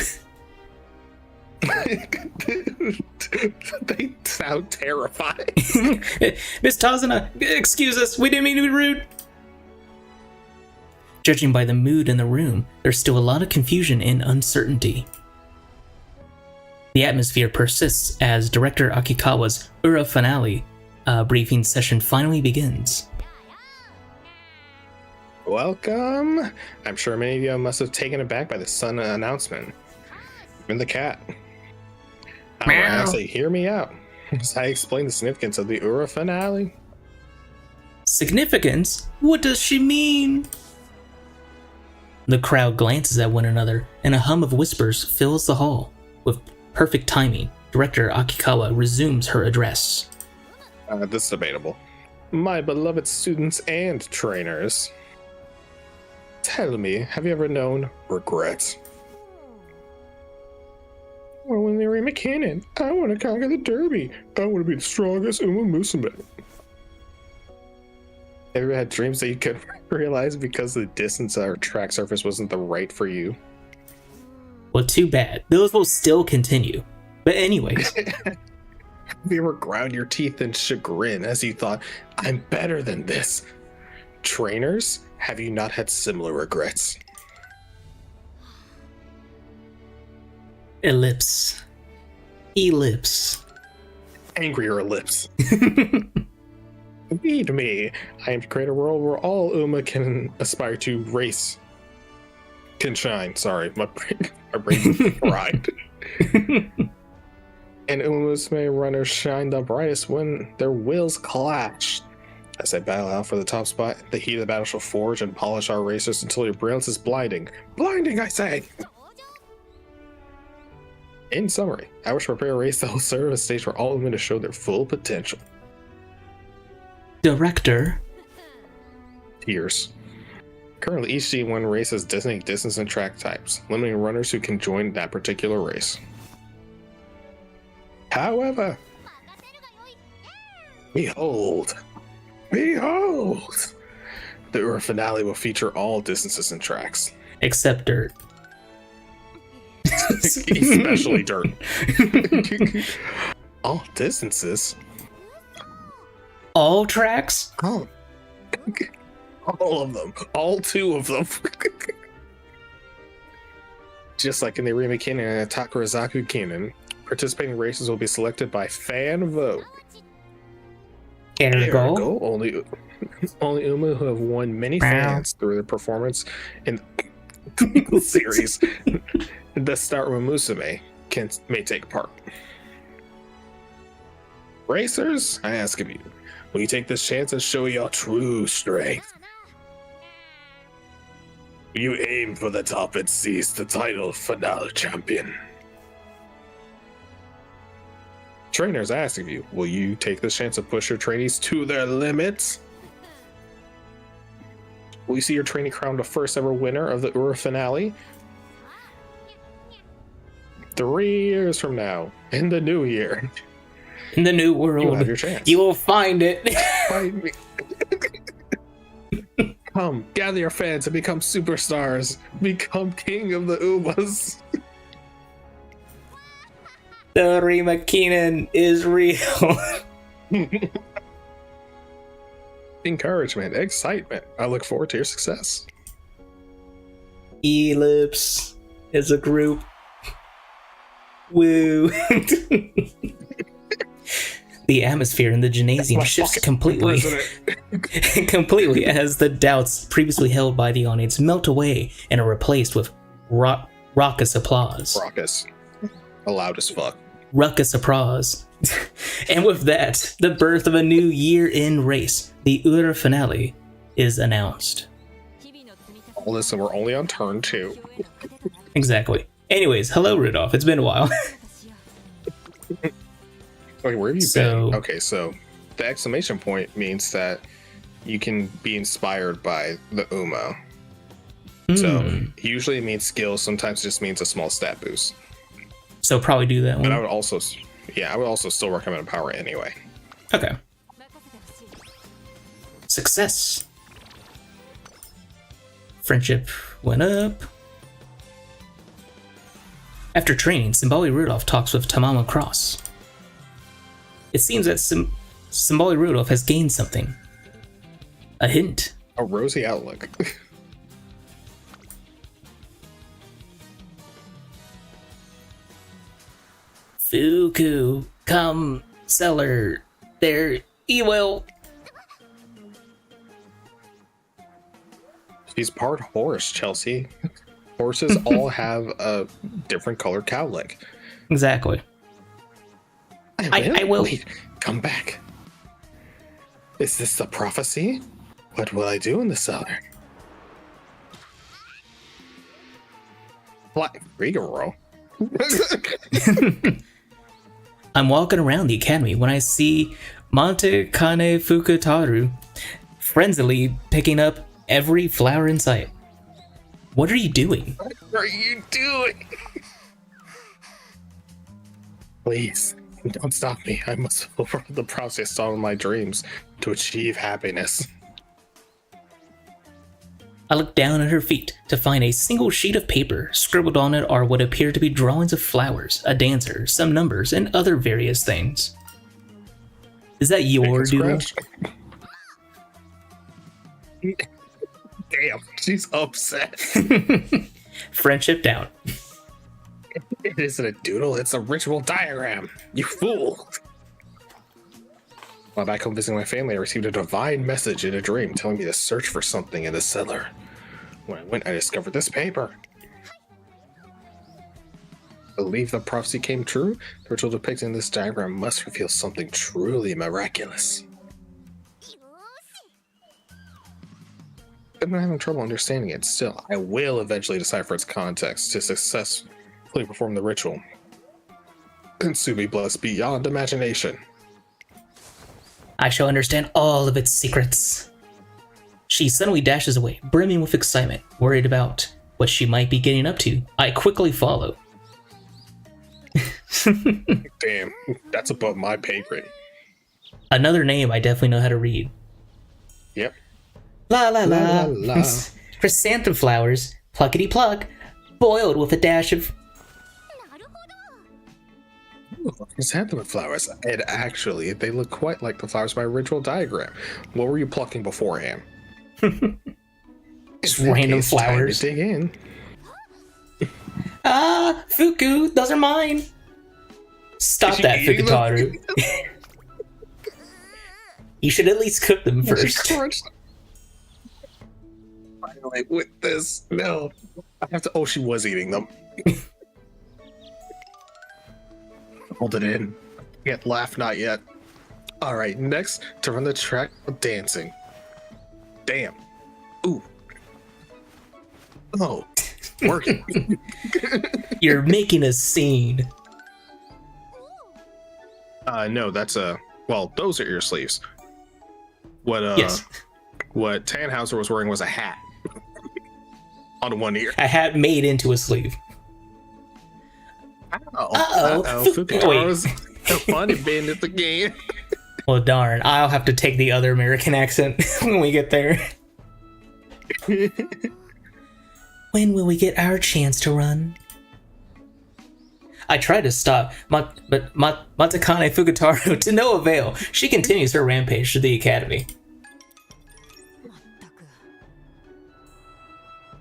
They sound terrifying. Miss Tazana, excuse us, we didn't mean to be rude. Judging by the mood in the room, there's still a lot of confusion and uncertainty. The atmosphere persists as Director Akikawa's Ura finale briefing session finally begins. Welcome. I'm sure many of you must have taken aback by the sudden announcement. Even the cat. I say, hear me out as I explain the significance of the Ura finale. Significance? What does she mean? The crowd glances at one another, and a hum of whispers fills the hall. With perfect timing, Director Akikawa resumes her address. This is debatable. My beloved students and trainers, tell me, have you ever known regret? Well, when they were in McKinnon, I want to conquer the Derby. I want to be the strongest Uma Musume. Ever had dreams that you could realize because the distance or track surface wasn't the right for you? Well, too bad. Those will still continue. But anyways. Have you ever ground your teeth in chagrin as you thought, I'm better than this? Trainers, have you not had similar regrets? Ellipse. Angrier ellipse. Lead me. I am to create a world where all Uma can aspire to race. Can shine. Sorry, my brain fried. And Uma's runners shine the brightest when their wills clash. As they battle out for the top spot, the heat of the battle shall forge and polish our racers until your brilliance is blinding. Blinding, I say! In summary, I wish to prepare a race that will serve as a stage for all Uma to show their full potential. Director. Tears. Currently, each D1 race has designated distance and track types, limiting runners who can join that particular race. However, behold, the Ura finale will feature all distances and tracks. Except dirt. Especially dirt. All distances? All tracks? Oh. All of them. All two of them. Just like in the Arima Kennen and Takarazaku Kennen, participating races will be selected by fan vote. Ergo? Only Uma who have won many fans through their performance in the series, the Star with Musume, may take part. Racers, I ask of you, will you take this chance and show your true strength? You aim for the top and seize the title finale champion. Trainers asking you, will you take this chance to push your trainees to their limits? Will you see your trainee crowned the first ever winner of the Ura finale? 3 years from now, in the new year. In the new world, you have your chance. You will find it. Find me. Come, gather your fans and become superstars. Become king of the Umas. The Rimakinen is real. Encouragement, excitement. I look forward to your success. Ellipse is a group. Woo. The atmosphere in the gymnasium shifts completely. Completely as the doubts previously held by the audience melt away and are replaced with raucous applause. Raucous. Loud as fuck. Ruckus applause. And with that, the birth of a new year-end race, the Ura finale, is announced. All this, and we're only on turn 2. Exactly. Anyways, hello Rudolph. It's been a while. Wait, where have you been? Okay, so the exclamation point means that you can be inspired by the Uma. So usually it means skill, sometimes it just means a small stat boost. So probably do that one. But I would also still recommend Power anyway. Okay. Success. Friendship went up. After training, Symboli Rudolph talks with Tamama Cross. It seems that Symboli Rudolph has gained something. A hint. A rosy outlook. Fuku, come, seller, there, evil. She's part horse, Chelsea. Horses all have a different colored cowlick. Exactly. I will. Wait, come back. Is this the prophecy? What will I do in the cellar? Fly, Rigoro. I'm walking around the academy when I see Monte Kane Fukutaru frenziedly picking up every flower in sight. What are you doing? What are you doing? Please, don't stop me. I must fulfill the process of my dreams to achieve happiness. I look down at her feet to find a single sheet of paper. Scribbled on it are what appear to be drawings of flowers, a dancer, some numbers, and other various things. Is that your doodle? Damn, she's upset. Friendship down. It isn't a doodle, it's a ritual diagram. You fool. While back home visiting my family, I received a divine message in a dream telling me to search for something in the cellar. When I went, I discovered this paper. Believe the prophecy came true? The ritual depicted in this diagram must reveal something truly miraculous. I'm having trouble understanding it. Still, I will eventually decipher its context to successfully perform the ritual. And soon be blessed beyond imagination. I shall understand all of its secrets. She suddenly dashes away, brimming with excitement, worried about what she might be getting up to. I quickly follow. Damn, that's above my pay grade. Another name I definitely know how to read. Yep. La la la. La, la, la. Chrysanthemum flowers, pluckety pluck, boiled with a dash of... Chrysanthemum flowers. And actually, they look quite like the flowers by ritual diagram. What were you plucking beforehand? Just random flowers. Time to dig in. Ah, Fuku, those are mine. Stop that, Fukutaru. You should at least cook them first. Finally, with this, no. I have to. Oh, she was eating them. Hold it in. Can't laugh, not yet. All right, next to run the track of dancing. Damn. Ooh. Oh, working. You're making a scene. No, that's a well. Those are ear sleeves. Yes, What Tannhauser was wearing was a hat on one ear. a hat made into a sleeve. Uh-oh. Fukutaro's a funny bandit again. Well, darn, I'll have to take the other American accent when we get there. When will we get our chance to run? I tried to stop, but Matakane Fukutaro to no avail. She continues her rampage to the academy.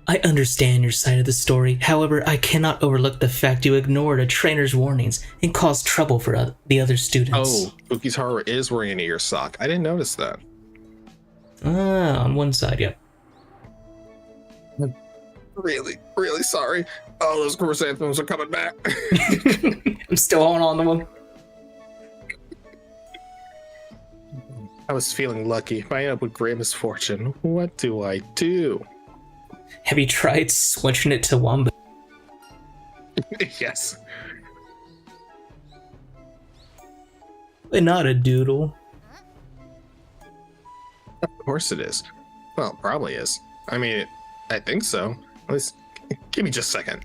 I understand your side of the story. However, I cannot overlook the fact you ignored a trainer's warnings and caused trouble for the other students. Oh, Fukutaro is wearing an ear sock. I didn't notice that. On one side, yep. Really, really sorry. Oh, those chrysanthemums are coming back. I'm still holding on to them. I was feeling lucky. If I end up with great misfortune, what do I do? Have you tried switching it to Wamba? Yes. But not a doodle. Of course it is. Well, probably is. I mean, I think so. At least, give me just a second.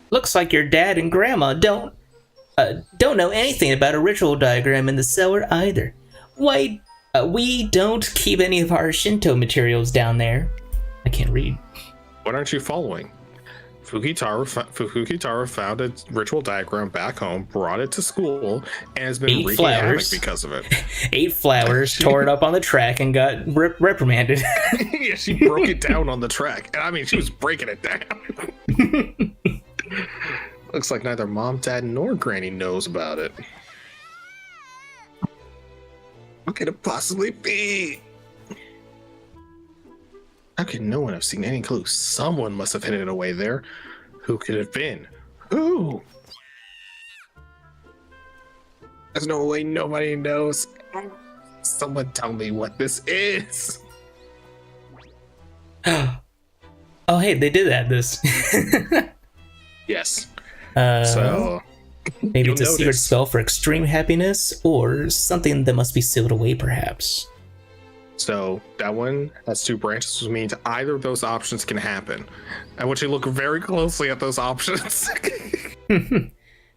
Looks like your dad and grandma don't know anything about a ritual diagram in the cellar either. Why, we don't keep any of our Shinto materials down there. I can't read. What aren't you following? Fukutaro found a ritual diagram back home, brought it to school, and has been wreaking havoc because of it. 8 flowers, tore it up on the track, and got reprimanded. Yeah, she broke it down on the track. And I mean, she was breaking it down. Looks like neither mom, dad, nor granny knows about it. What could it possibly be? How could no one have seen any clue? Someone must have hidden it away there. Who could it have been? Who? There's no way nobody knows. Someone tell me what this is. Oh, hey, they did add this. Yes. So maybe it's a notice. secret spell for extreme happiness, or something that must be sealed away, perhaps. So that one has 2 branches, which means either of those options can happen. I want you to look very closely at those options.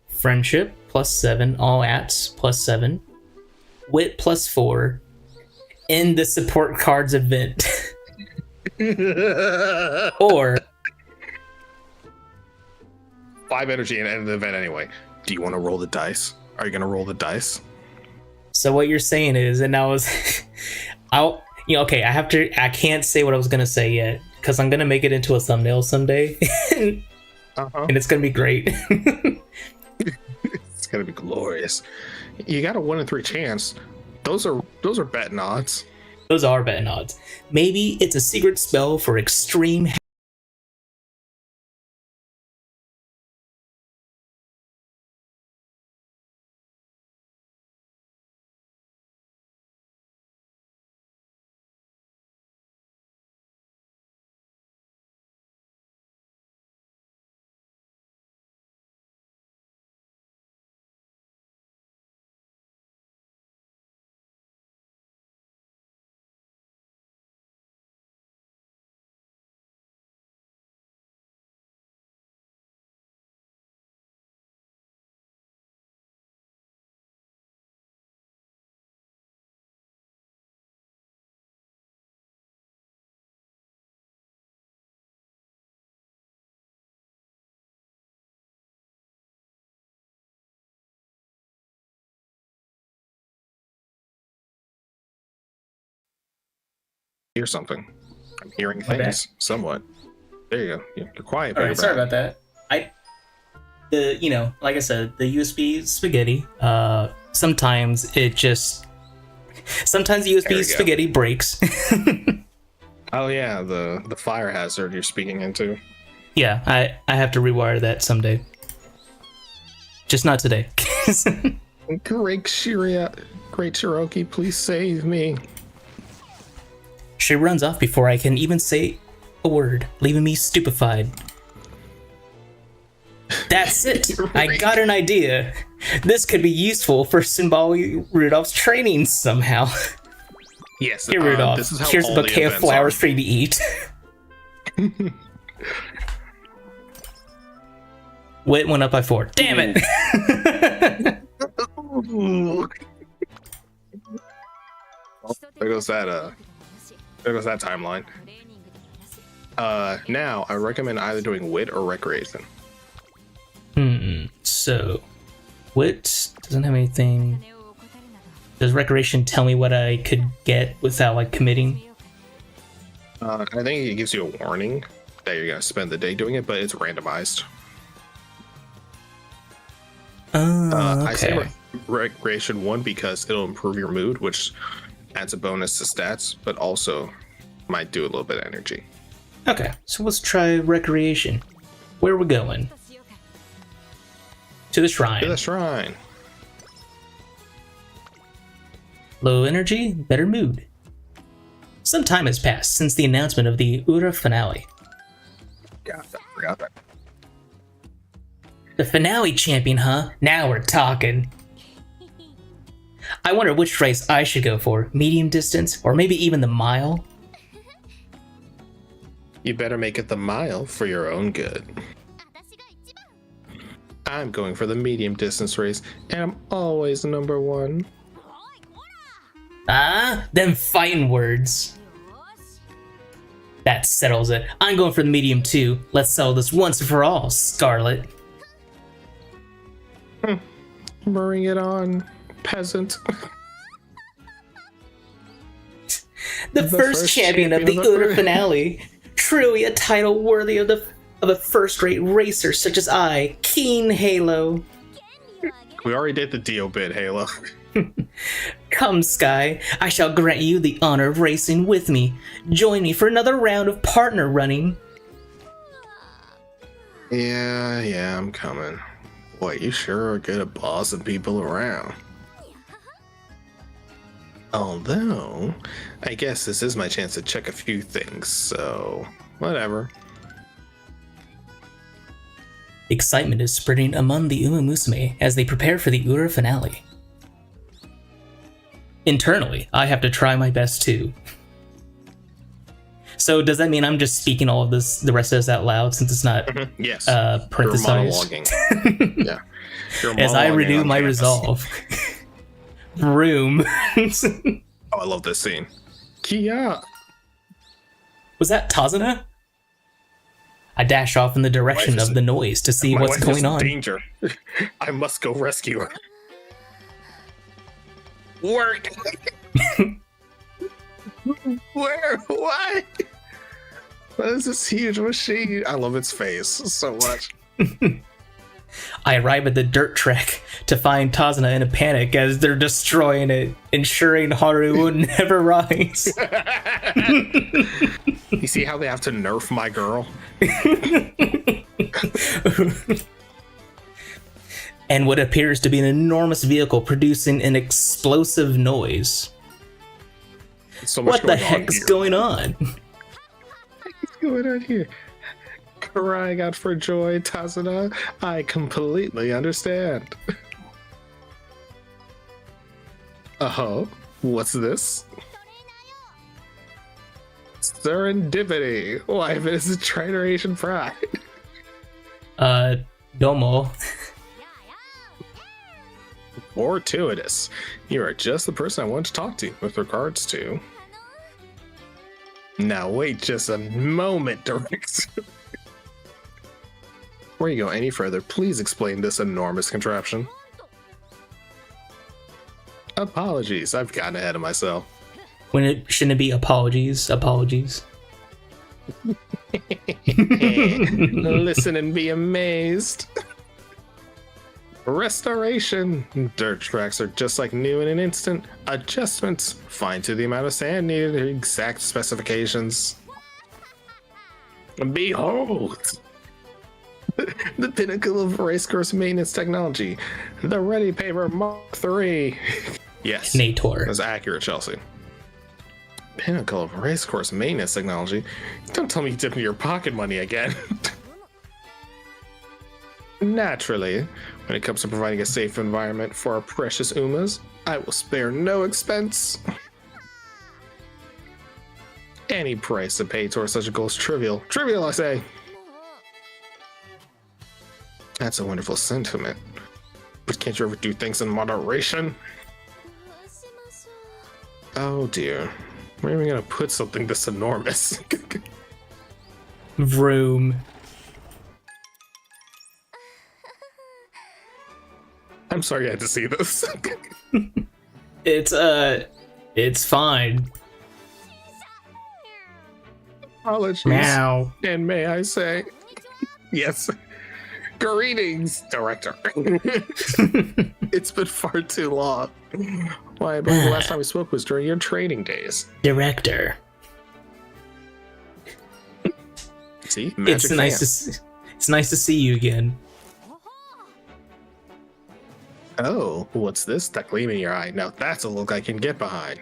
Friendship +7, all ats +7, wit +4, in the support cards event. Or 5 energy and end the event anyway. Do you want to roll the dice? Are you going to roll the dice? so what you're saying is, and okay, I can't say what I was gonna say yet because I'm gonna make it into a thumbnail someday. And it's gonna be great. It's gonna be glorious. You got a 1 in 3 chance. Those are betting odds. Those are betting odds. Maybe it's a secret spell for extreme. Hear something. I'm hearing things somewhat. There you go. You're quiet. All right, sorry about that. Like I said, the USB spaghetti. Sometimes the USB spaghetti breaks. Oh yeah, the fire hazard you're speaking into. Yeah, I have to rewire that someday. Just not today. Great Cherokee, please save me. She runs off before I can even say a word, leaving me stupefied. That's it. I got an idea. This could be useful for Symbol Rudolph's training somehow. Yes. Here, Rudolph. This is how Here's a all the bouquet of events flowers are. for you to eat. Wit went up by 4. Damn it! There goes that. There goes that timeline. Now I recommend either doing wit or recreation. So, Wit doesn't have anything. Does Recreation tell me what I could get without, like, committing? I think it gives you a warning that you're gonna spend the day doing it, but it's randomized. I say Okay. recreation 1 because it'll improve your mood, which adds a bonus to stats, but also might do a little bit of energy. Okay, so let's try Recreation. Where are we going? To the shrine. To the shrine. Low energy, better mood. Some time has passed since the announcement of the Ura finale. Yeah, I forgot that. The finale champion, huh? Now we're talking. I wonder which race I should go for. Medium distance, or maybe even the mile? You better make it the mile for your own good. I'm going for the medium distance race, and I'm always number 1. Ah, them fighting words. That settles it. I'm going for the medium too. Let's settle this once and for all, Scarlet. Bring it on, peasant. The first champion of the Ura finale. Truly a title worthy of a first-rate racer such as I, Keen Halo. We already did the Dio bit, Halo. Come, Sky, I shall grant you the honor of racing with me. Join me for another round of partner running. Yeah, I'm coming. Boy, you sure are good at bossing people around. Although, I guess this is my chance to check a few things, so whatever. Excitement is spreading among the Musume as they prepare for the Ura finale. Internally, I have to try my best too. So does that mean I'm just speaking all of this, the rest of this out loud, since it's not Yes. parenthesized? You're monologuing. Yeah. You're As I monologuing renew on my campus. resolve. Room. Oh, I love this scene. Kia! Was that Tazuna? I dash off in the direction Wife is- of the noise to see My what's wife is going in on. danger. I must go rescue her. Work! Where? What? What is this huge machine? I love its face so much. I arrive at the dirt track to find Tazuna in a panic as they're destroying it, ensuring Haru will never rise. You see how they have to nerf my girl? And what appears to be an enormous vehicle producing an explosive noise. So much What the going on heck is here. going on? What's going on here? Crying out for joy, Tazuna. I completely understand. Oh, what's this? Serendipity. Why, if it is a Tritoration pride. Domo. Fortuitous. You are just the person I want to talk to with regards to. Now wait just a moment, Direct. Before you go any further, please explain this enormous contraption. Apologies, I've gotten ahead of myself. When it shouldn't be apologies. Apologies. Listen and be amazed. Restoration. Dirt tracks are just like new in an instant. Adjustments. Fine to the amount of sand needed. Exact specifications. Behold! The pinnacle of racecourse maintenance technology. The Ready Paper Mark III. Yes. Nator. That's accurate, Chelsea. Pinnacle of racecourse maintenance technology? Don't tell me you dipped into your pocket money again. Naturally, when it comes to providing a safe environment for our precious Umas, I will spare no expense. Any price to pay towards such a goal is trivial. Trivial, I say. That's a wonderful sentiment. But can't you ever do things in moderation? Oh dear. Where are we gonna put something this enormous? Vroom. I'm sorry I had to see this. It's fine. Apologies. Meow. And may I say, yes. Greetings, director. It's been far too long. Why, I believe the last time we spoke was during your training days. Director. See, magic It's nice to see you again. Oh, what's this? That gleam in your eye. Now that's a look I can get behind.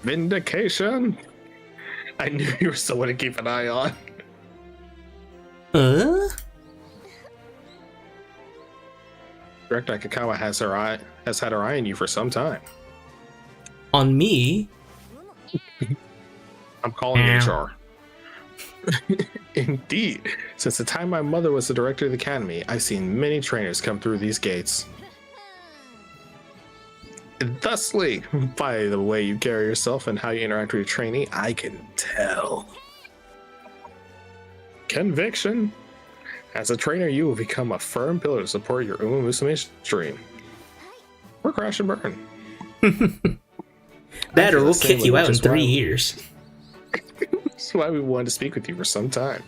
Vindication? I knew you were someone to keep an eye on. Director Akakawa has had her eye on you for some time. On me? I'm calling HR. Indeed. Since the time my mother was the director of the academy, I've seen many trainers come through these gates. And thusly, by the way you carry yourself and how you interact with your trainee, I can tell. Conviction. As a trainer, you will become a firm pillar to support your Uma Musume's dream. Or crash and burn. That or we'll kick you out in 3 years. That's why we wanted to speak with you for some time.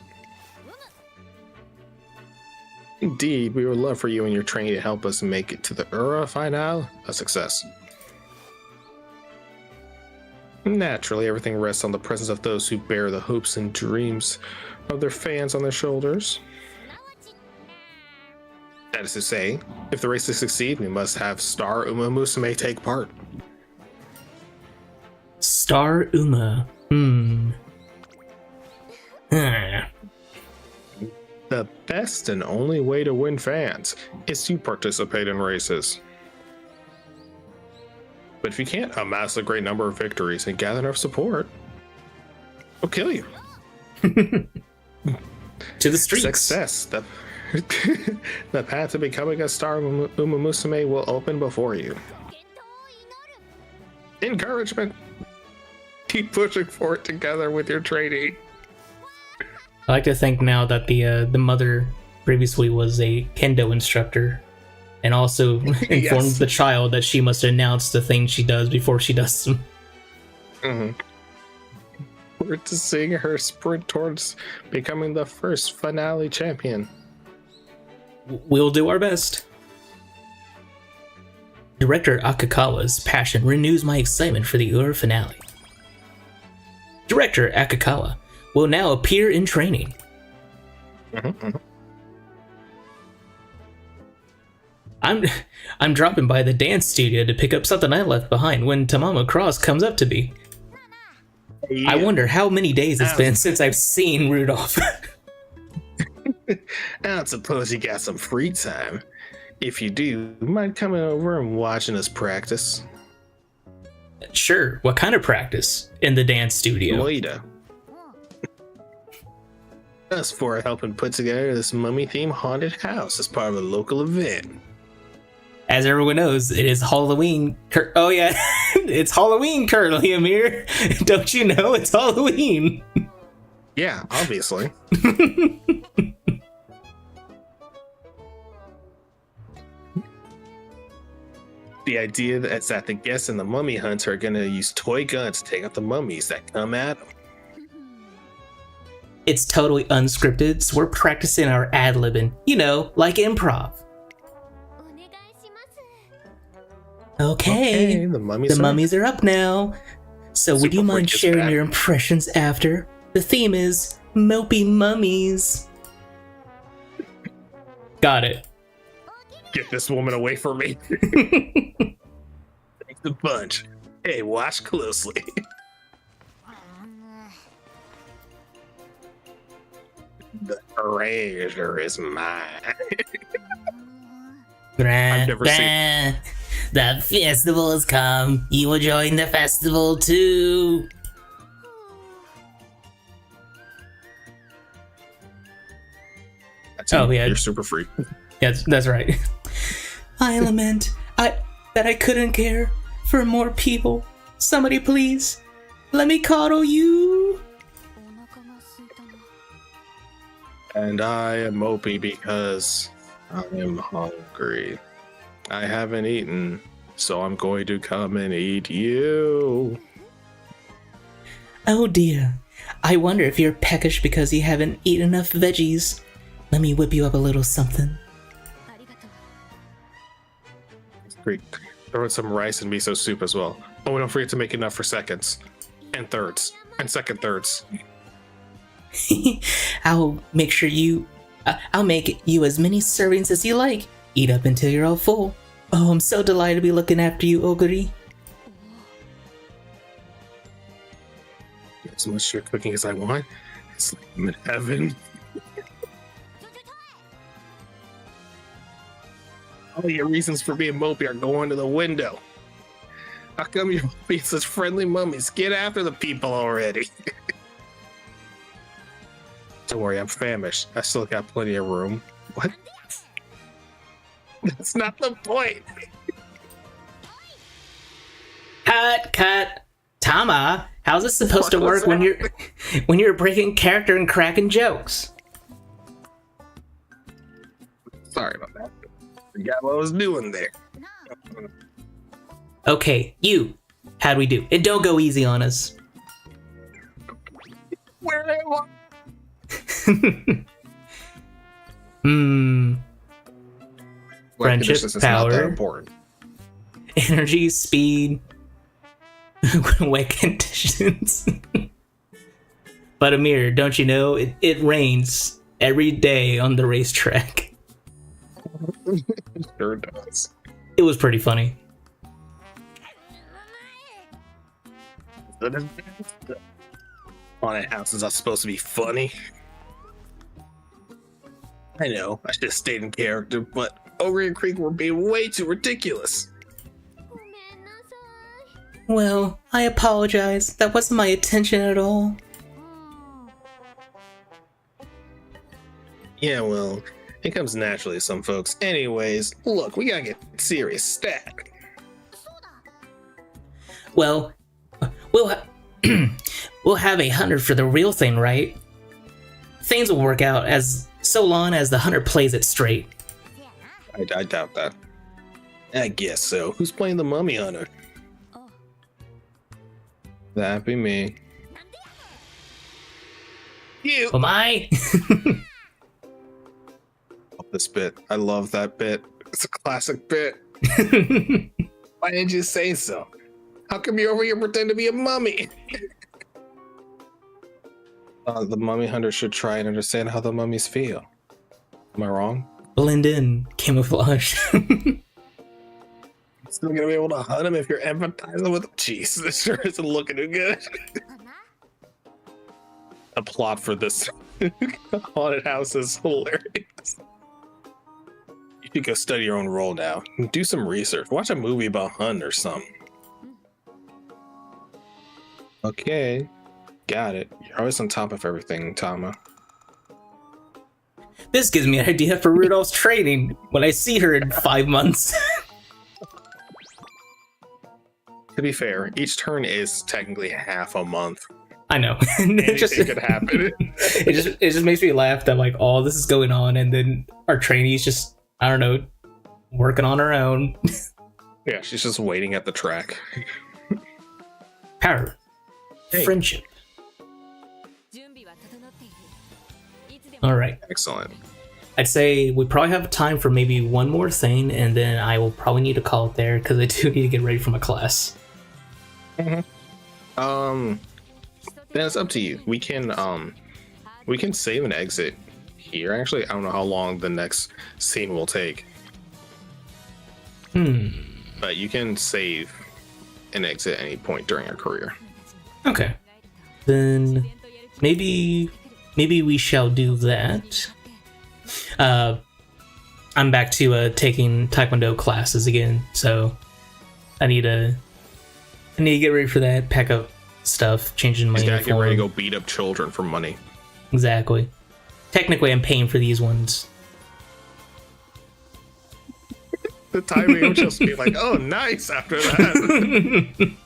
Indeed, we would love for you and your trainee to help us make it to the Ura Finale a success. Naturally, everything rests on the presence of those who bear the hopes and dreams of their fans on their shoulders. That is to say, if the race is to succeed, we must have Star Uma Musume take part. Star Uma. The best and only way to win fans is to participate in races. But if you can't amass a great number of victories and gather enough support, we'll kill you. To the streets. Success. The path to becoming a star Uma Musume will open before you. Encouragement. Keep pushing forward together with your trainee. I like to think now that the mother previously was a kendo instructor, and also informed the child that she must announce the things she does before she does them. We're to seeing her sprint towards becoming the first finale champion. We'll do our best. Director Akakawa's passion renews my excitement for the Ura finale. Director Akakawa will now appear in training. I'm dropping by the dance studio to pick up something I left behind when Tamamo Cross comes up to me. Yeah. I wonder how many days it's been since I've seen Rudolph. I don't suppose you got some free time. If you do, mind coming over and watching us practice? Sure. What kind of practice? In the dance studio? Later. Us for helping put together this mummy-themed haunted house as part of a local event. As everyone knows, it is Halloween. Oh yeah, it's Halloween currently, Amir. Don't you know it's Halloween? Yeah, obviously. The idea is that the guests and the mummy hunter are going to use toy guns to take out the mummies that come at them. It's totally unscripted, so we're practicing our ad-libbing. You know, like improv. Okay, the mummies are up now. So would you mind sharing your impressions after? The theme is mopey mummies. Got it. Get this woman away from me. Thanks a bunch. Hey, watch closely. The treasure is mine. I've never seen- The festival has come. You will join the festival too. Oh yeah, you're super free. Yes, that's right. I lament that I couldn't care for more people. Somebody please, let me coddle you. And I am mopey because I am hungry. I haven't eaten, so I'm going to come and eat you. Oh dear, I wonder if you're peckish because you haven't eaten enough veggies. Let me whip you up a little something. Great. Throw in some rice and miso soup as well. Oh, don't forget to make enough for seconds and thirds and second thirds. I'll make you as many servings as you like. Eat up until you're all full. Oh, I'm so delighted to be looking after you, Oguri. As much your cooking as I want. It's like I'm in heaven. All your reasons for being mopey are going to the window. How come you're being such friendly mummies? Get after the people already. Don't worry, I'm famished. I still got plenty of room. What? That's not the point. Cut. Tama, how's this supposed to work when you're breaking character and cracking jokes? Sorry about that. Forgot what I was doing there. Okay, you. How'd we do? And don't go easy on us. Where am I? Friendship, power, not that important. Energy, speed, wet conditions. But Amir, don't you know it rains every day on the racetrack? Sure does. It was pretty funny. Haunted houses are supposed to be funny. I know, I should have stayed in character, but Ogre and Creek were being way too ridiculous. Well, I apologize. That wasn't my intention at all. Yeah, well, it comes naturally to some folks. Anyways, look, we gotta get serious. Stat. Well, we'll have 100 for the real thing, right? Things will work out as so long as the 100 plays it straight. I doubt that. I guess so. Who's playing the mummy hunter? That'd be me. You. Am I? This bit. I love that bit. It's a classic bit. Why didn't you say so? How come you're over here pretending to be a mummy? The mummy hunter should try and understand how the mummies feel. Am I wrong? Blend in, camouflage. Still gonna be able to hunt him if you're empathizing with him? Jeez, this sure isn't looking too good. A plot for this haunted house is hilarious. You should go study your own role now. Do some research. Watch a movie about Hunt or something. Okay. Got it. You're always on top of everything, Tama. This gives me an idea for Rudolph's training when I see her in 5 months. To be fair, each turn is technically half a month. I know. Anything could happen. It just makes me laugh that like all this is going on and then our trainee's just, I don't know, working on her own. Yeah, she's just waiting at the track. Power. Hey. Friendship. Alright. Excellent. I'd say we probably have time for maybe one more thing, and then I will probably need to call it there because I do need to get ready for my class. Mm-hmm. Then it's up to you. We can save and exit here. Actually, I don't know how long the next scene will take. But you can save and exit at any point during your career. Okay. Then maybe maybe we shall do that. I'm back to taking Taekwondo classes again, so I need to get ready for that. Pack up stuff, changing my uniform. Get ready to go beat up children for money. Exactly. Technically, I'm paying for these ones. The timing will just be like, oh, nice after that.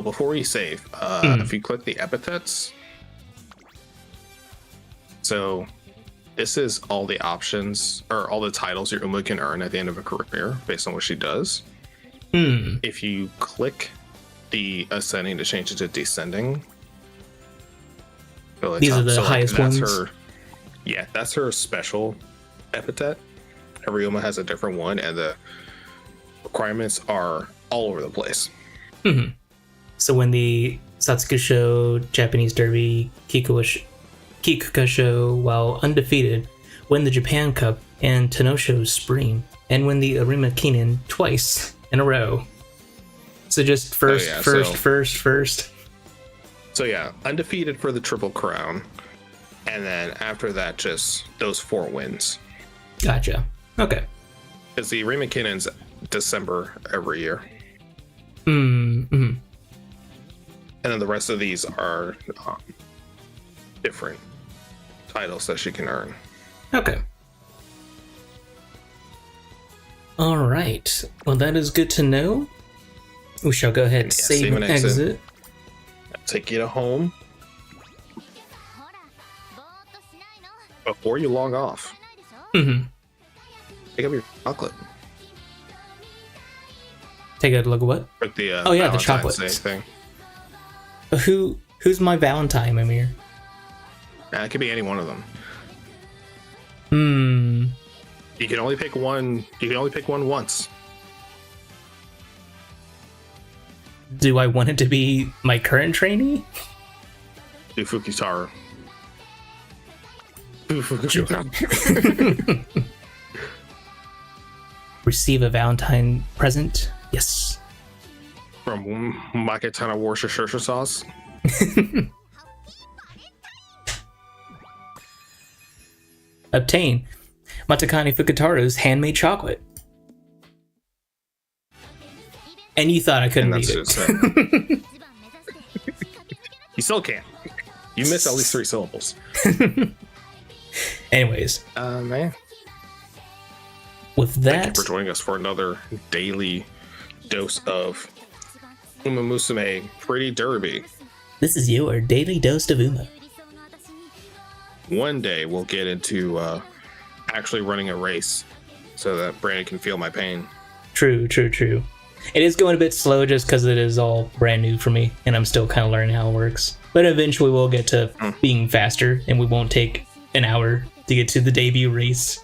Before you save, if you click the epithets, so this is all the options or all the titles your Uma can earn at the end of a career based on what she does. If you click the ascending to change it to descending, these are the highest ones. That's her special epithet. Every Uma has a different one, and the requirements are all over the place. So when the Satsukusho, Japanese Derby, Kikukusho, while undefeated, win the Japan Cup and Tenosho Spring, and win the Arima Kinen twice in a row. So just first. So yeah, undefeated for the Triple Crown, and then after that, just those 4 wins. Gotcha. Okay. Because the Arima Kinen's December every year. Mm-hmm. And then the rest of these are different titles that she can earn. Okay. All right. Well, that is good to know. We shall go ahead and save and exit. Take you to home before you log off. Mm-hmm. Pick up your chocolate. Take a look at what? Like the the chocolate thing. Who's my Valentine, Amir? It could be any one of them. You can only pick one. You can only pick one once. Do I want it to be my current trainee? Do Fukitaru. Receive a Valentine present? Yes. From Maketana Worcestershire sauce. Obtain Matakani Fukitaru's handmade chocolate. And you thought I couldn't read it. You still can't. You missed at least 3 syllables. Anyways. Man. With that... Thank you for joining us for another daily dose of Uma Musume Pretty Derby. This is your daily dose of Uma. One day we'll get into actually running a race so that Brandon can feel my pain. True. It is going a bit slow just because it is all brand new for me, and I'm still kind of learning how it works. But eventually we'll get to being faster, and we won't take an hour to get to the debut race.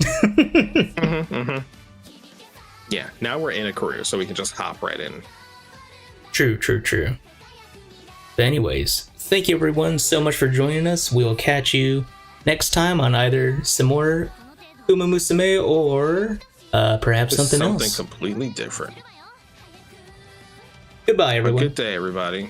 Yeah, now we're in a career, so we can just hop right in. True. But anyways, thank you everyone so much for joining us. We'll catch you next time on either some more Uma Musume or perhaps something else. Something completely different. Goodbye, everyone. Good day, everybody.